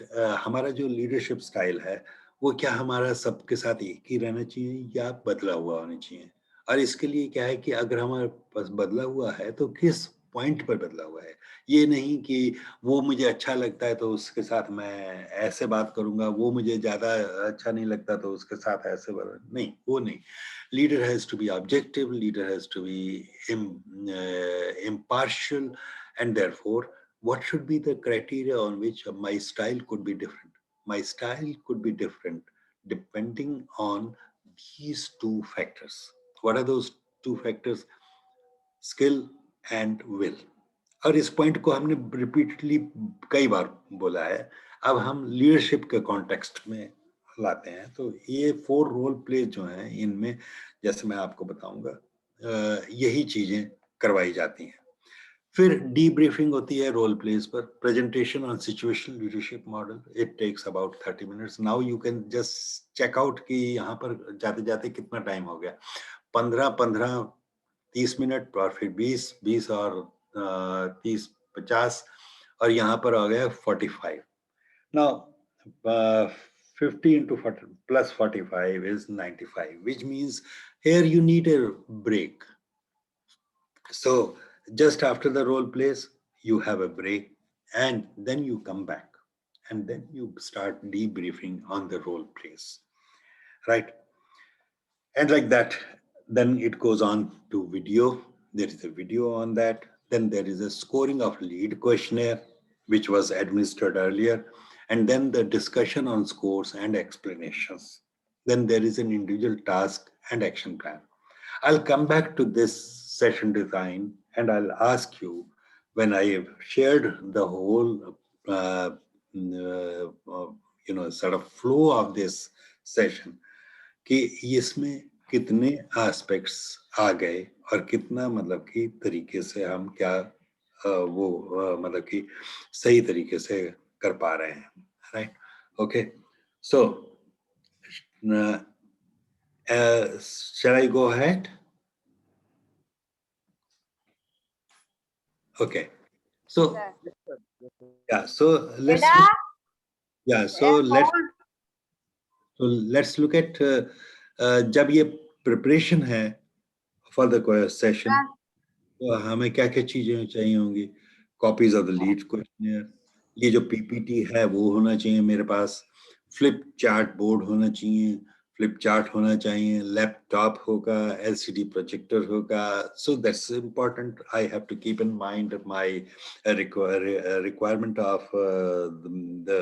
हमारा जो leadership style है वो क्या हमारा सबके साथ एक ही रहना चाहिए या बदला हुआ होना चाहिए, और इसके लिए क्या है कि अगर हमारे पास बदला हुआ है तो किस पॉइंट पर बदला हुआ है। ये नहीं कि वो मुझे अच्छा लगता है तो उसके साथ मैं ऐसे बात करूंगा, वो मुझे ज्यादा अच्छा नहीं लगता तो उसके साथ ऐसे नहीं, वो नहीं। Leader has to be objective, leader has to be impartial, and therefore what should be the criteria on which my style could be different? My style could be different depending on these 2 factors. What are those 2 factors? Skill and will. और इस point को हमने repeatedly कई बार बोला है। अब हम leadership के कॉन्टेक्स्ट में लाते हैं, तो ये 4 रोल प्ले जो हैं इनमें जैसे मैं आपको बताऊंगा यही चीजें करवाई जाती हैं। फिर डीब्रीफिंग होती है रोल प्लेस पर, presentation on situational leadership model, it takes about 30 minutes. Now you can just check out कि यहाँ पर जाते जाते कितना टाइम हो गया, 15-30 मिनट, और फिर 20 और 30-50, और यहाँ पर आ गया 45। Now 50 into 40 plus 45 is 95, which means here you need a break. So just after the role plays, you have a break, and then you come back, and then you start debriefing on the role plays, right? And like that, then it goes on to video. There is a video on that. Then there is a scoring of lead questionnaire, which was administered earlier, and then the discussion on scores and explanations. Then there is an individual task and action plan. I'll come back to this session design and I'll ask you, when I have shared the whole sort of flow of this session, कि इसमें कितने aspects आ गए और कितना मतलब कि तरीके से हम क्या मतलब कि सही तरीके से कर पा रहे हैं, right? Okay, so shall I go ahead? Okay, so yeah, so let's let's look at जब ये प्रिपरेशन है फॉर द सेशन, तो हमें क्या क्या चीजें चाहिए होंगी? Copies of the lead questionnaire, ये जो पीपीटी है वो होना चाहिए मेरे पास, फ्लिप चार्ट बोर्ड होना चाहिए, फ्लिप चार्ट होना चाहिए, लैपटॉप होगा, एलसीडी प्रोजेक्टर होगा. So that's important. I have to keep in mind my requirement of the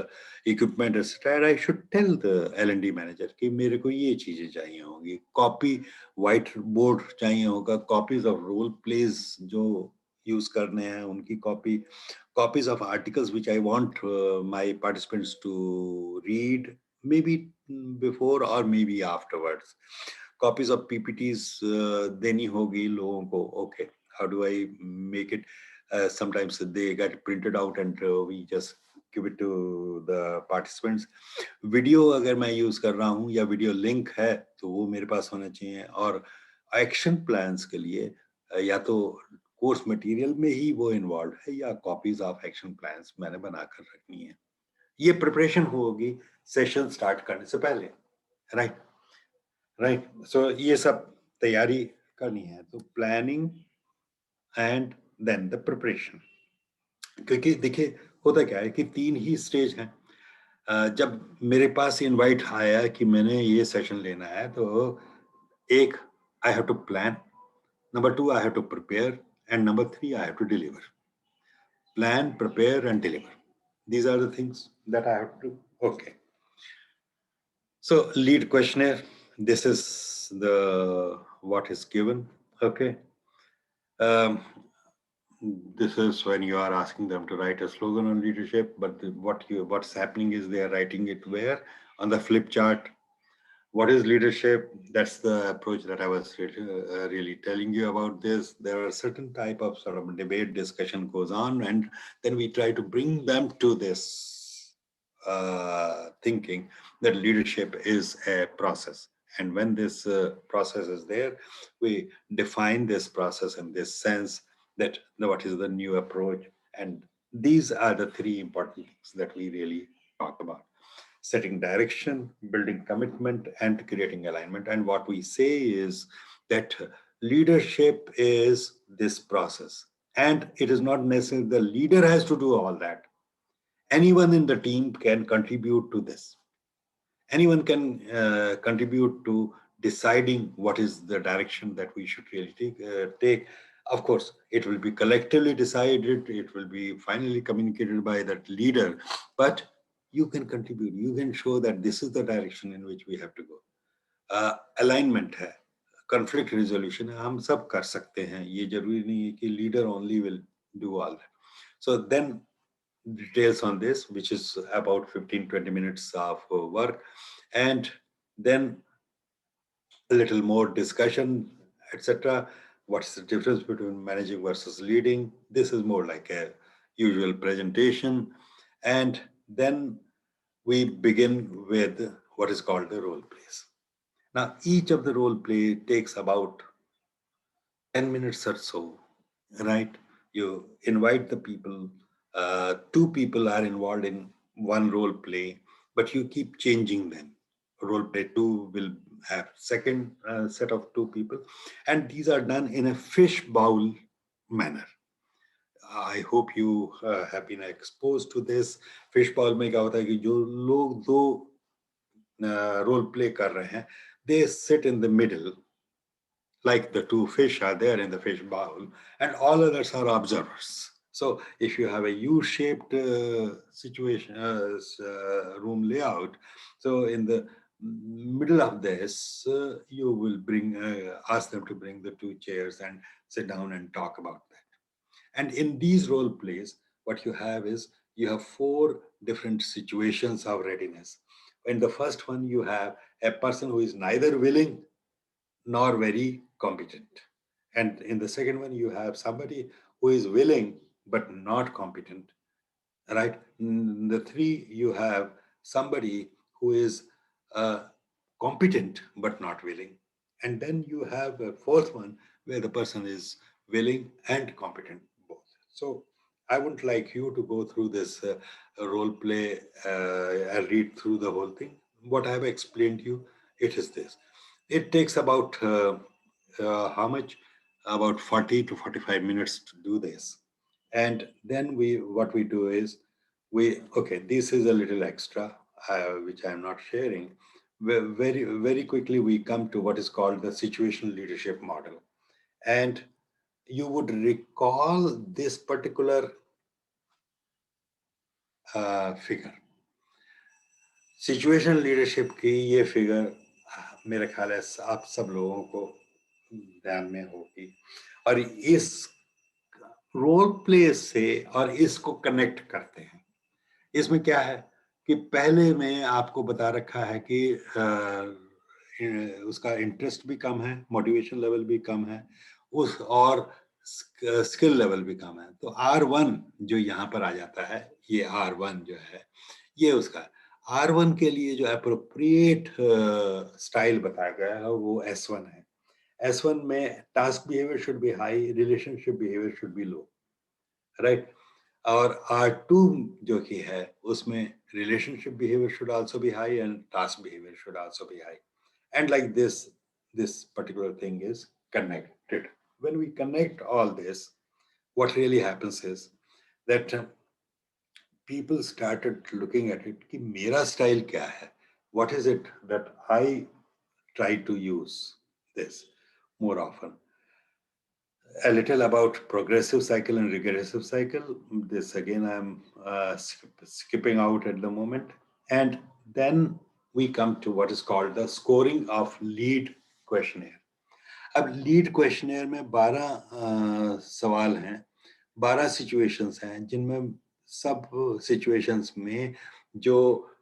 equipment etc. I should tell the L&D manager कि मेरे को ये चीजें चाहिए होंगी. कॉपी व्हाइट बोर्ड चाहिए होगा, कॉपीज ऑफ रोल प्लेज जो यूज करने हैं उनकी copy, copies of articles which I want my participants to read, maybe before or maybe afterwards. Copies of PPTs देनी होगी लोगों को. Okay, how do I make it? Sometimes they get printed out and we just give it to the participants. Video अगर मैं use कर रहा हूँ या वीडियो लिंक है तो वो मेरे पास होना चाहिए. और एक्शन प्लान्स के लिए या तो कोर्स मटेरियल में ही वो इन्वॉल्व है या कॉपीज ऑफ एक्शन प्लान्स मैंने बनाकर रखनी है. ये प्रिपरेशन होगी सेशन स्टार्ट करने से पहले, राइट. सो ये सब तैयारी करनी है. तो planning and then the preparation. क्योंकि देखिए होता क्या है कि 3 ही स्टेज हैं। जब मेरे पास इनवाइट आया कि मैंने ये सेशन लेना है, तो एक, I have to plan, number 2 I have to prepare, and number 3 I have to deliver. Plan, prepare, and deliver. These are the things that I have to do. Okay. So lead questionnaire. This is the what is given. Okay. Um, this is when you are asking them to write a slogan on leadership, but what's happening is they are writing it where? On the flip chart. What is leadership? That's the approach that I was really telling you about this. There are certain type of sort of debate discussion goes on, and then we try to bring them to this thinking that leadership is a process. And when this process is there, we define this process in this sense that what is the new approach. And these are the 3 important things that we really talk about: setting direction, building commitment, and creating alignment. And what we say is that leadership is this process. And it is not necessarily the leader has to do all that. Anyone in the team can contribute to this. Anyone can contribute to deciding what is the direction that we should really take. Of course, it will be collectively decided, it will be finally communicated by that leader, but you can contribute, you can show that this is the direction in which we have to go. Alignment है, conflict resolution है, हम सब कर सकते हैं, ये जरूरी नहीं है कि leader only will do all that. So then details on this, which is about 15-20 minutes of work, and then a little more discussion, etc. What's the difference between managing versus leading? This is more like a usual presentation. And then we begin with what is called the role plays. Now, each of the role play takes about 10 minutes or so, right? You invite the people, 2 people are involved in one role play, but you keep changing them. Role play 2 will have second set of 2 people, and these are done in a fish bowl manner. I hope you have been exposed to this. Fish bowl में क्या होता है कि जो लोग 2 role play कर रहे हैं, they sit in the middle, like the 2 fish are there in the fish bowl, and all others are observers. So if you have a U-shaped situation, room layout, so in the middle of this, you will ask them to bring the 2 chairs and sit down and talk about that. And in these role plays, what you have is you have 4 different situations of readiness. In the first one, you have a person who is neither willing nor very competent. And in the second one, you have somebody who is willing but not competent, right? In the 3, you have somebody who is competent but not willing. And then you have a 4th one where the person is willing and competent both. So I wouldn't like you to go through this role play and read through the whole thing. What I have explained to you, it is this. It takes about how much? About 40 to 45 minutes to do this. And then what we do is okay, this is a little extra, which I'm not sharing. Very, very quickly, we come to what is called the situational leadership model. And you would recall this particular figure. Situational leadership की ये figure मेरे ख्याल है आप सब लोगों को ध्यान में होगी, और इस रोल प्ले से और इसको कनेक्ट करते हैं. इसमें क्या है कि पहले में आपको बता रखा है कि उसका इंटरेस्ट भी कम है, मोटिवेशन लेवल भी कम है, और स्किल लेवल भी कम है. तो R1 जो यहाँ पर आ जाता है, ये R1 जो है, ये उसका R1 के लिए जो अप्रोप्रिएट स्टाइल बताया गया है वो S1 है. S1 में task behaviour should be high, relationship behaviour should be low, right. और R2 जो कि है उसमें relationship behavior should also be high and task behavior should also be high. And like this particular thing is connected. When we connect all this, what really happens is that people started looking at it कि मेरा style क्या है? What is it that I try to use this more often? A little about progressive cycle and regressive cycle. This again I'm skipping out at the moment. And then we come to what is called the scoring of lead questionnaire. अब lead questionnaire में 12 सवाल हैं, 12 situations हैं, जिनमें सब situations में जो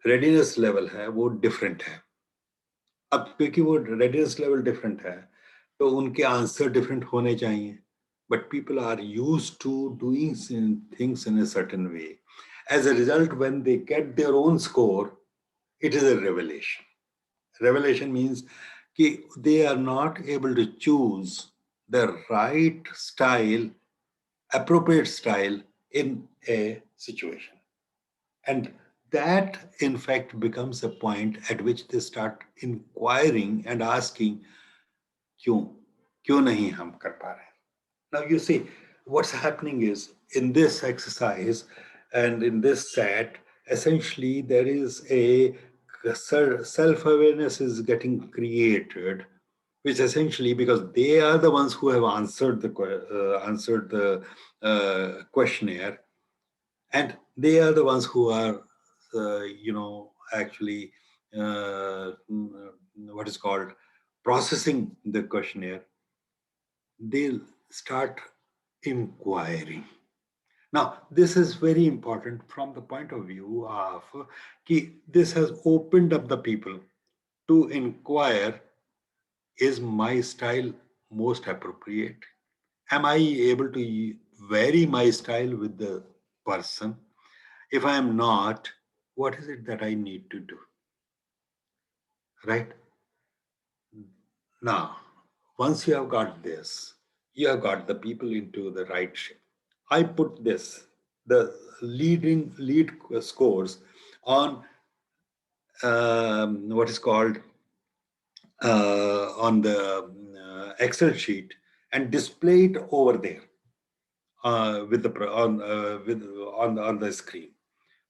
readiness level है वो डिफरेंट है. अब क्योंकि वो रेडीनेस लेवल डिफरेंट है तो उनके आंसर डिफरेंट होने चाहिए, but people are used to doing things in a certain way. As a result when they get their own score, it is a revelation. Revelation means that they are not able to choose the right style, appropriate style in a situation. And that, in fact, becomes a point at which they start inquiring and asking, kyun nahi hum kar pa rahe? Now, you see, what's happening is in this exercise and in this set, essentially there is a self-awareness is getting created, which essentially, because they are the ones who have answered the questionnaire, and they are the ones who are, actually, what is called processing the questionnaire. They'll start inquiring. Now, this is very important from the point of view of this has opened up the people to inquire, is my style most appropriate? Am I able to vary my style with the person? If I am not, what is it that I need to do? Right? Now, once you have got this, you have got the people into the right shape. I put the lead scores on what is called on the Excel sheet and display it over there with on the screen.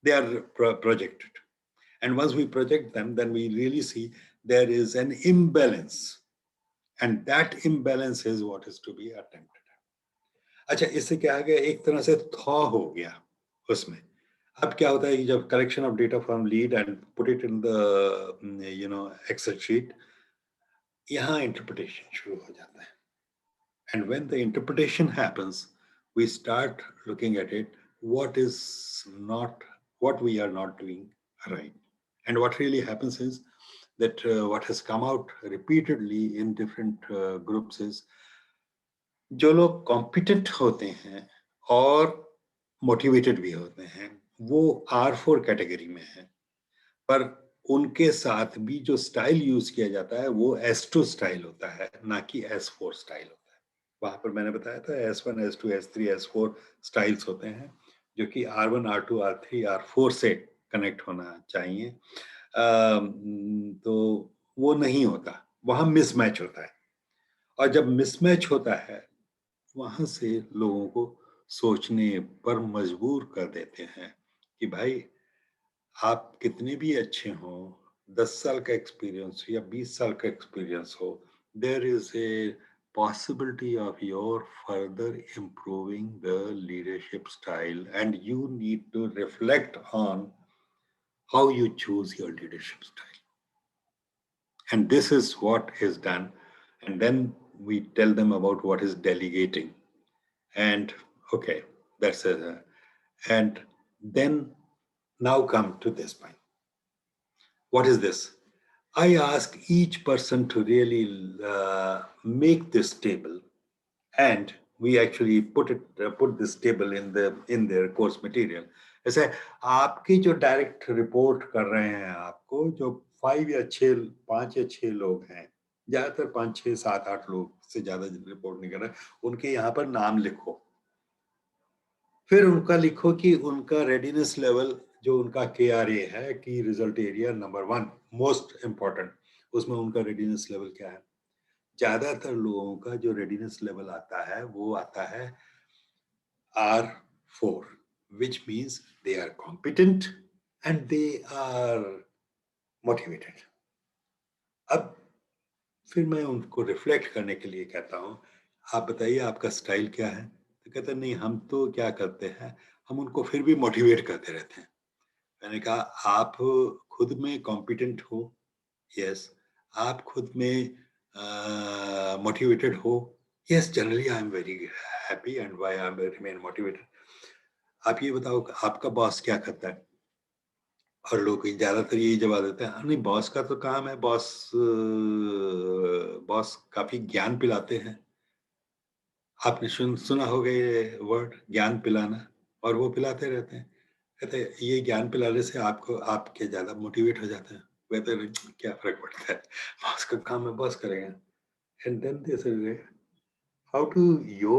They are projected, and once we project them, then we really see there is an imbalance, and that imbalance is what is to be attempted. अच्छा, इससे क्या आ गया, एक तरह से thaw हो गया उसमें. अब क्या होता है कि जब collection of data from lead and put it in the Excel sheet, यहाँ इंटरप्रिटेशन शुरू हो जाता है. And when the interpretation happens, we start looking at it, what we are not doing right. And what really happens is that what has come out repeatedly in different groups is जो लोग competent होते हैं और motivated भी होते हैं, वो R4 category में है, पर उनके साथ भी जो स्टाइल यूज किया जाता है वो S2 स्टाइल होता है, ना कि S4 स्टाइल होता है. वहां पर मैंने बताया था S1, S2, S3, S4 styles होते हैं, जो कि R1, R2, R3, R4 से कनेक्ट होना चाहिए. तो वो नहीं होता, वहां मिसमैच होता है. और जब मिसमैच होता है, वहां से लोगों को सोचने पर मजबूर कर देते हैं कि भाई, आप कितने भी अच्छे हो, 10 साल का एक्सपीरियंस या 20 साल का एक्सपीरियंस हो, there is a possibility of your further improving the leadership style, and you need to reflect on how you choose your leadership style. And this is what is done. And then we tell them about what is delegating. And okay, that's it. And then now come to this point. What is this? I ask each person to really make this table, and we actually put this table in their course material. ऐसे आपके जो direct report कर रहे हैं आपको, जो 5 या 6 लोग हैं, ज्यादातर 5, 6, 7, 8 लोग से ज्यादा रिपोर्ट नहीं कर रहे, उनके यहाँ पर नाम लिखो. फिर उनका लिखो कि उनका रेडीनेस लेवल, जो उनका KRA है, की result area number 1, most important, उसमें उनका रेडीनेस लेवल क्या है. ज्यादातर लोगों का जो रेडीनेस लेवल आता है वो आता है R4. which means they are competent and they are motivated. अब फिर मैं उनको रिफ्लेक्ट करने के लिए कहता हूँ, आप बताइए आपका स्टाइल क्या है? तो कहते हैं नहीं, हम तो क्या करते हैं, हम उनको फिर भी मोटिवेट करते रहते हैं। मैंने कहा आप खुद में कॉम्पिटेंट हो, यस। आप खुद में मोटिवेटेड हो, yes. Generally I am very happy and why I am remain motivated. आप ये बताओ आपका बॉस क्या करता है? और लोग ज्यादातर यही जवाब देते हैं, नहीं बॉस का तो काम है, बॉस काफी ज्ञान पिलाते हैं। आपने सुना होगा ये वर्ड ज्ञान पिलाना, और वो पिलाते रहते हैं। कहते हैं ये ज्ञान पिलाने से आपको आपके ज्यादा मोटिवेट हो जाते हैं। कहते हैं क्या फर्क पड़ता है, बॉस का काम है, बॉस करेगा। एंड देन दे से how do you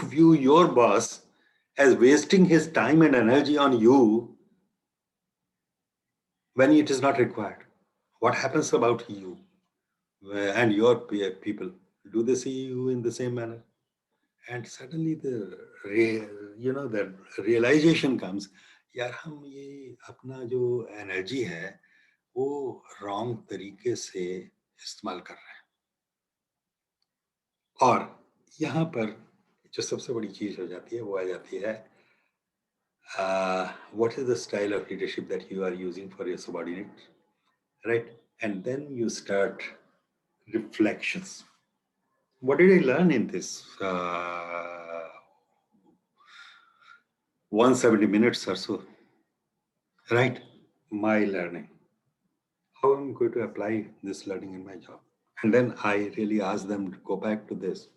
view your boss as wasting his time and energy on you when it is not required? What happens about you and your people? Do they see you in the same manner? And suddenly the realization comes, यार हम ये अपना जो energy है वो wrong तरीके से इस्तेमाल कर रहे हैं। और यहाँ पर जो सबसे बड़ी चीज हो जाती है वो आ जाती है, what is the style of leadership that you are using for your subordinate, right? And then you start reflections. What did I learn in this 170 minutes or so, right? My learning. How am I going to apply this learning in my job? And then I really ask them to go back to this.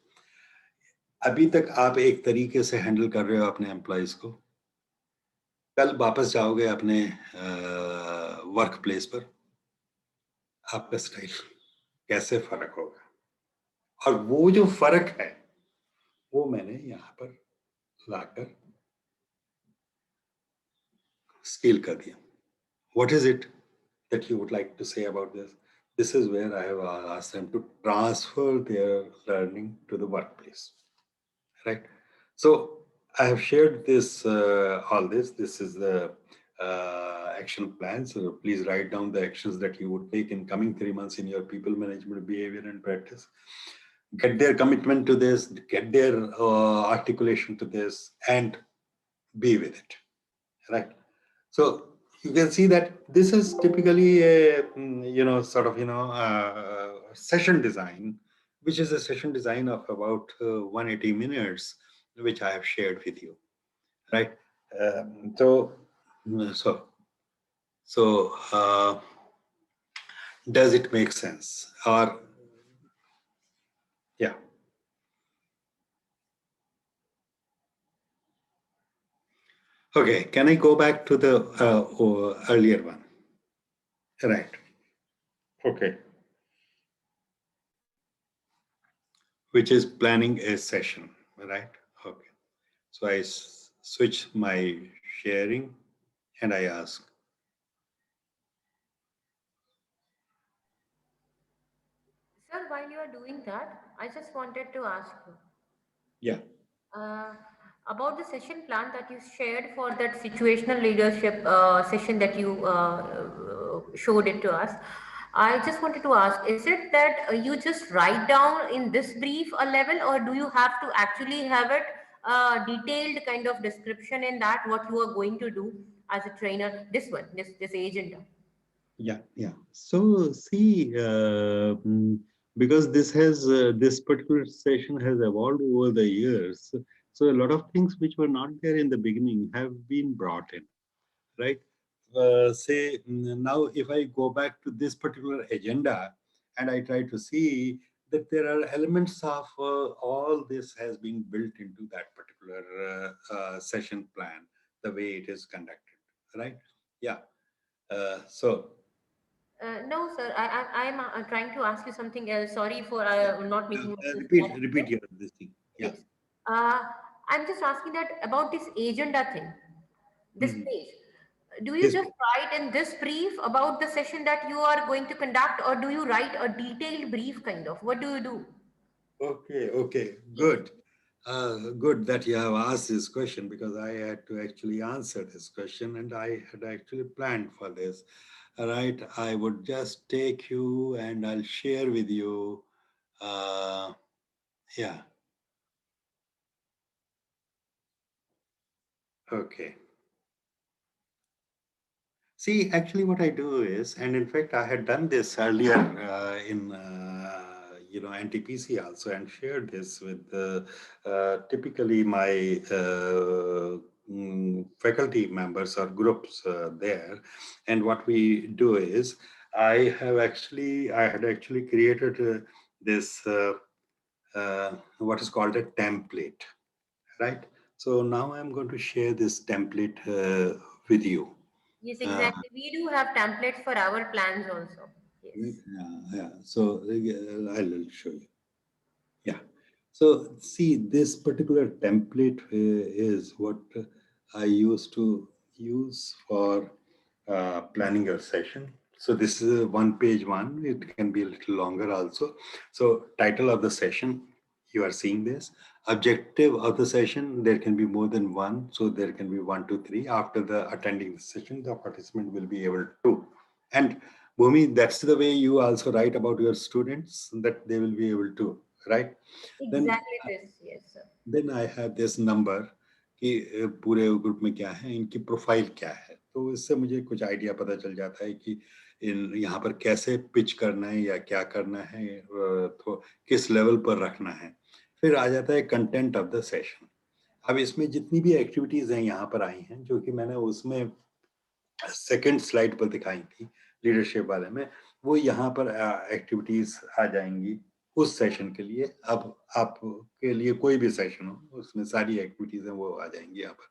अभी तक आप एक तरीके से handle कर रहे हो अपने एम्प्लॉइज को, कल वापस जाओगे अपने वर्क प्लेस पर, आपका स्टाइल कैसे फर्क होगा? और वो जो फर्क है वो मैंने यहाँ पर लाकर स्केल कर दिया. What is it that you would like to say about this? This is where I have asked them to transfer their learning to the workplace, right? So I have shared this, all this. This is the action plan. So please write down the actions that you would take in coming 3 months in your people management behavior and practice. Get their commitment to this, get their articulation to this, and be with it, right? So you can see that this is typically a, session design, which is a session design of about 180 minutes, which I have shared with you, right? Does it make sense? Or, yeah. Okay, can I go back to the earlier one? Right. Okay. Which is planning a session, right? Okay. So I switch my sharing and I ask. Sir, while you are doing that, I just wanted to ask you. Yeah. About the session plan that you shared for that situational leadership session that you showed it to us. I just wanted to ask, is it that you just write down in this brief a level, or do you have to actually have it detailed kind of description in that what you are going to do as a trainer, this agenda? Yeah. So see, because this particular session has evolved over the years, so a lot of things which were not there in the beginning have been brought in, right? Say now, if I go back to this particular agenda and I try to see that there are elements of all this has been built into that particular session plan, the way it is conducted, right? Yeah. No, sir. I'm trying to ask you something else. Sorry for not making myself repeat your this thing. Yeah. Yes. I'm just asking that about this agenda thing, this page. Do you just write in this brief about the session that you are going to conduct, or do you write a detailed brief kind of? What do you do? Okay, good. Good that you have asked this question, because I had to actually answer this question and I had actually planned for this. All right, I would just take you and I'll share with you. Uh, yeah, okay. See, actually, what I do is, and in fact, I had done this earlier in NTPC also, and shared this with typically my faculty members or groups there. And what we do is, I had actually created this what is called a template, right? So now I'm going to share this template with you. Yes, Uh, exactly. We do have templates for our plans also. Right? Yes. Yeah. So I'll show you. Yeah. So see, this particular template is what I used to use for planning a session. So this is a one-page one. It can be a little longer also. So title of the session, you are seeing this. Objective of the session, there can be more than one. So there can be 1, 2, 3. After the attending the session, the participant will be able to. And Bhumi, that's the way you also write about your students, that they will be able to, right? Then Exactly this. Yes, sir. I have this number कि पूरे group में क्या है, इनकी profile क्या है, तो इससे मुझे कुछ आइडिया पता चल जाता है कि इन यहाँ पर कैसे पिच करना है या क्या करना है, तो किस लेवल पर रखना है। फिर आ जाता है कंटेंट ऑफ द सेशन। अब इसमें जितनी भी एक्टिविटीज हैं यहाँ पर आई हैं, जो कि मैंने उसमें सेकंड स्लाइड पर दिखाई थी लीडरशिप वाले में, वो यहाँ पर एक्टिविटीज आ जाएंगी उस सेशन के लिए। अब आपके लिए कोई भी सेशन हो, उसमें सारी एक्टिविटीज हैं वो आ जाएंगी यहाँ पर।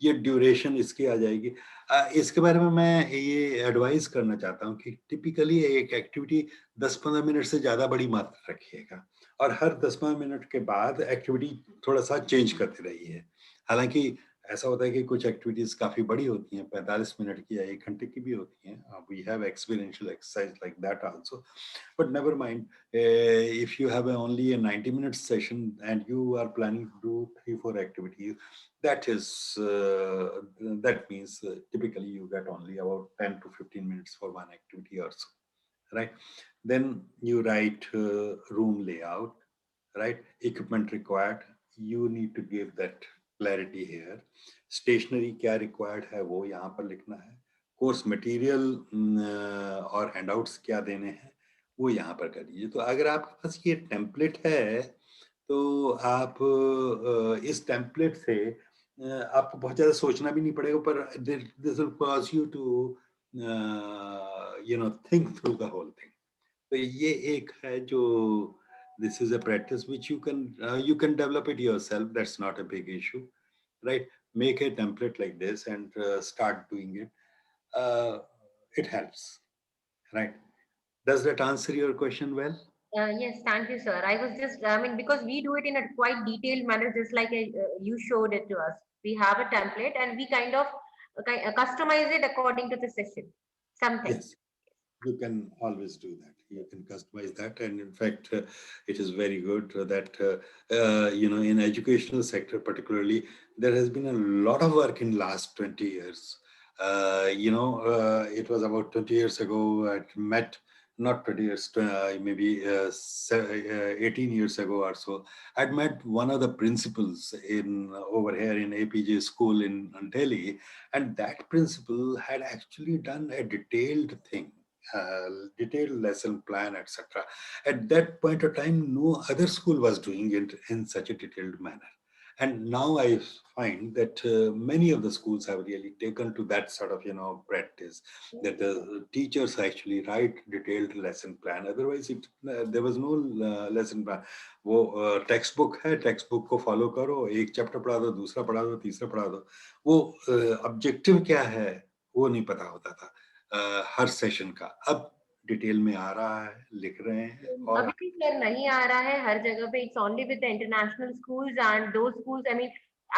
ये ड्यूरेशन इसकी आ जाएगी। इसके बारे में मैं ये एडवाइस करना चाहता हूँ कि टिपिकली एक एक्टिविटी 10-15 मिनट से ज़्यादा बड़ी मत रखिएगा, और हर 10-15 मिनट के बाद एक्टिविटी थोड़ा सा चेंज करते रहिए। हालांकि ऐसा होता है कि कुछ एक्टिविटीज काफी बड़ी होती हैं, 45 मिनट की या 1 घंटे की भी होती हैं। We have experiential exercise like that also, but never mind. If you have only a 90-minute session and you are planning to do 3-4 activities, that means typically you get only about 10 to 15 minutes for one activity or so, right? Then you write room layout, right? Equipment required, you need to give that clarity here. Stationery क्या required है वो यहाँ पर लिखना है। Course material और handouts क्या देने हैं वो यहाँ पर कर लीजिए। तो अगर आपके पास ये टेम्पलेट है, तो आप इस टेम्पलेट से आपको बहुत ज़्यादा सोचना भी नहीं पड़ेगा, पर this will cause you to think through the whole thing. तो ये एक है जो this is a practice which you can develop it yourself. That's not a big issue, right? Make a template like this and start doing it. It helps, right? Does that answer your question well? Yes, thank you, sir. I was just, I mean, because we do it in a quite detailed manner, just like you showed it to us. We have a template and we kind of customize it according to the session. Something. Yes, you can always do that. You can customize that, and in fact, it is very good that in educational sector particularly, there has been a lot of work in last 20 years. It was about 20 years ago I met, not 20 years, maybe 18 years ago or so, I'd met one of the principals in over here in APJ school in Delhi, and that principal had actually done a detailed thing, detailed lesson plan, etc. At that point of time, no other school was doing it in such a detailed manner. And now I find that many of the schools have really taken to that sort of, practice, that the teachers actually write detailed lesson plan. Otherwise, there was no lesson plan. वो text book है, text book को follow करो, एक chapter पढ़ा दो, दूसरा पढ़ा दो, तीसरा पढ़ा दो। वो ऑब्जेक्टिव क्या है वो नहीं पता होता था हर सेशन का। अब डिटेल में आ रहा है, लिख रहे हैं। और अभी सर नहीं आ रहा है हर जगह पे। It's only with the international schools, and those schools, I mean,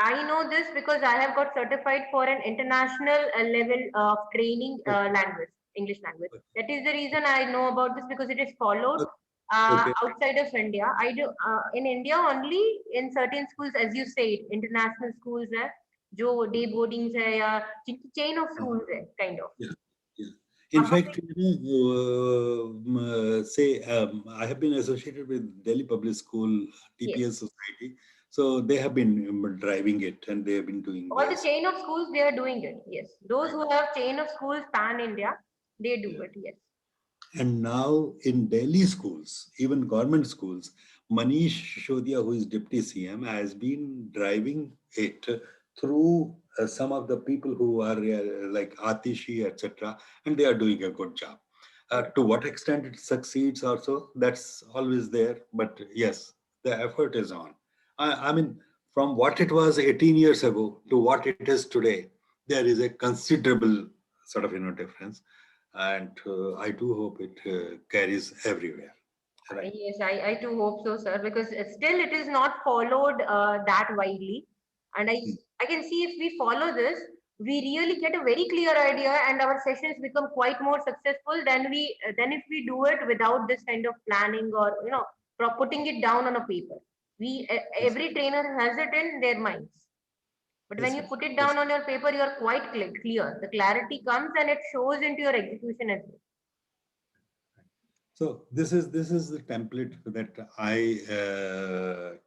I know this because I have got certified for an international level of training language, English language. That is the reason I know about this, because it is followed Okay. outside of India. I do in India only in certain schools, as you said, international schools है, जो day boardings है या chain of schools है, kind of. Yeah, yeah. In वहाँ fact, पे- say I have been associated with Delhi Public School yes, TPS Society, so they have been driving it and they have been doing all the this. chain of schools they are doing it. Yes, those who have chain of schools pan India, they do it. Yes. And now in Delhi schools, even government schools, Manish Shishodia, who is Deputy CM, has been driving it through some of the people who are like Atishi, etc., and they are doing a good job. To what extent it succeeds also, that's always there. But yes, the effort is on. I mean, from what it was 18 years ago to what it is today, there is a considerable sort of difference, and I do hope it carries everywhere. Right. Yes, I too hope so, sir, because still it is not followed that widely. And Mm. I can see if we follow this, we really get a very clear idea and our sessions become quite more successful than if we do it without this kind of planning or, putting it down on a paper. Yes. Every trainer has it in their minds. But when Yes. you Yes. put it Yes. down on your paper, you are quite clear. The clarity comes and it shows into your execution as well. So this is the template that I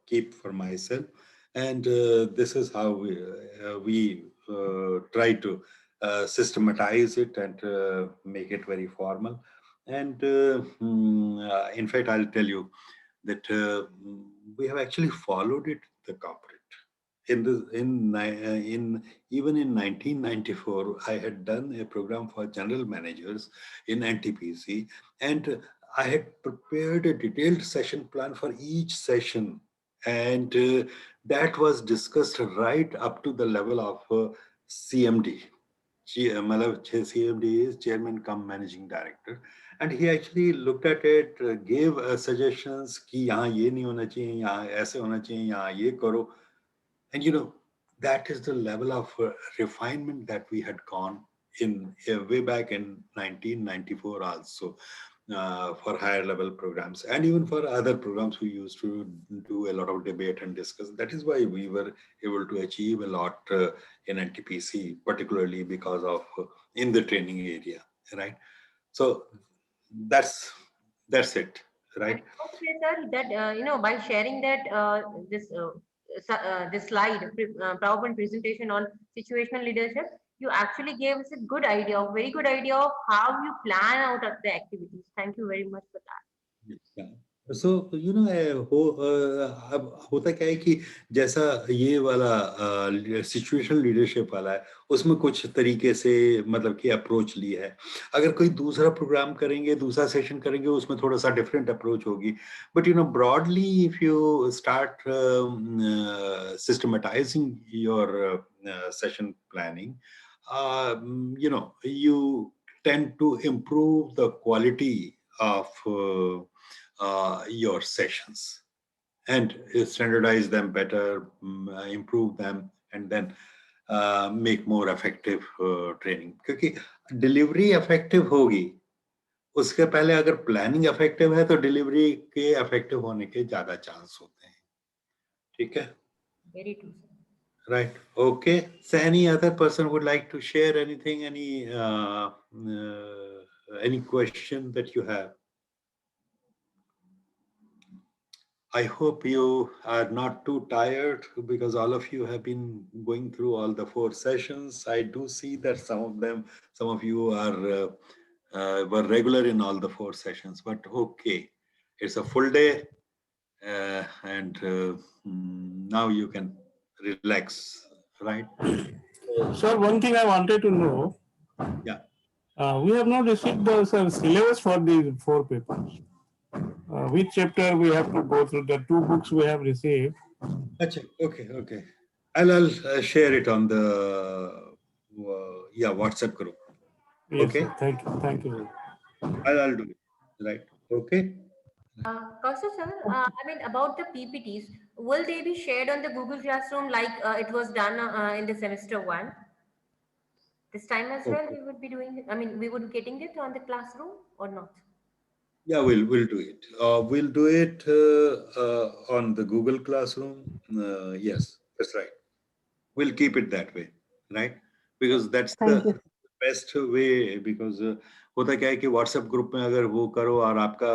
keep for myself, and this is how we try to systematize it and make it very formal. And in fact, I'll tell you that we have actually followed it the corporate. In even in 1994, I had done a program for general managers in NTPC, and I had prepared a detailed session plan for each session, and that was discussed right up to the level of CMD. मतलब CMD is Chairman cum Managing Director, and he actually looked at it, gave suggestions कि यहाँ ये नहीं होना चाहिए, यहाँ ऐसे होना चाहिए, यहाँ ये करो, and that is the level of refinement that we had gone in way back in 1994 also. For higher level programs and even for other programs, we used to do a lot of debate and discuss. That is why we were able to achieve a lot in NTPC, particularly because of in the training area, right? So that's it, right? Okay, sir, that by sharing that this slide, PowerPoint presentation on situational leadership, you actually gave us a good idea, a very good idea of how you plan out of the activities. Thank you very much for that. Yeah. So अब होता क्या है कि जैसा ये वाला situational leadership वाला है, उसमें कुछ तरीके से मतलब कि अप्रोच ली है. अगर कोई दूसरा प्रोग्राम करेंगे, दूसरा सेशन करेंगे, उसमें थोड़ा सा डिफरेंट अप्रोच होगी. But broadly if you start systematising your session planning, you tend to improve the quality of your sessions and standardize them better, improve them, and then make more effective training. क्योंकि delivery effective होगी, उसके पहले अगर planning effective है तो delivery के effective होने के ज्यादा चांस होते हैं. ठीक है? Very true, sir. Right. Okay. So any other person would like to share anything, any question that you have? I hope you are not too tired because all of you have been going through all the 4 sessions. I do see that some of you were regular in all the 4 sessions, but okay, it's a full day, and now you can relax, right? Sir, one thing I wanted to know. Yeah. We have not received the syllabus for these 4 papers. Which chapter we have to go through? The 2 books we have received. Okay. I'll share it on the WhatsApp group. Yes, Okay. sir. Thank you. I'll do it. Right. Okay. Kaustubh sir, about the PPTs, will they be shared on the Google Classroom like it was done in the semester 1? This time as well, Okay. we would be doing it. We would be getting it on the classroom or not? Yeah, we'll do it. We'll do it on the Google Classroom. Yes, that's right. We'll keep it that way, right? Because that's Thank you. the best way. Because होता क्या है कि WhatsApp group में अगर वो करो और आपका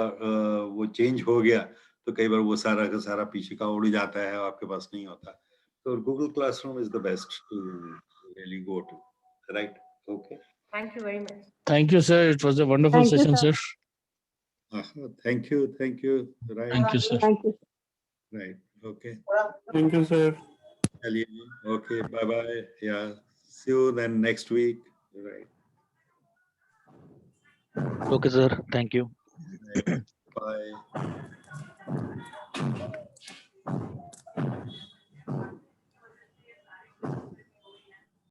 वो चेंज हो गया तो कई बार वो सारा का सारा पीछे का उड़ जाता है और आपके पास नहीं होता. So Google Classroom is the best to really go to, right? Okay. Thank you very much. Thank you, sir. It was a wonderful Thank you, session, sir. Uh, Thank you. Right. Thank you, sir. Thank you. Right. Okay. Thank you, sir. Ali. Okay. Bye bye. Yeah. See you then next week. Right. Okay, sir. Thank you. Right. Bye.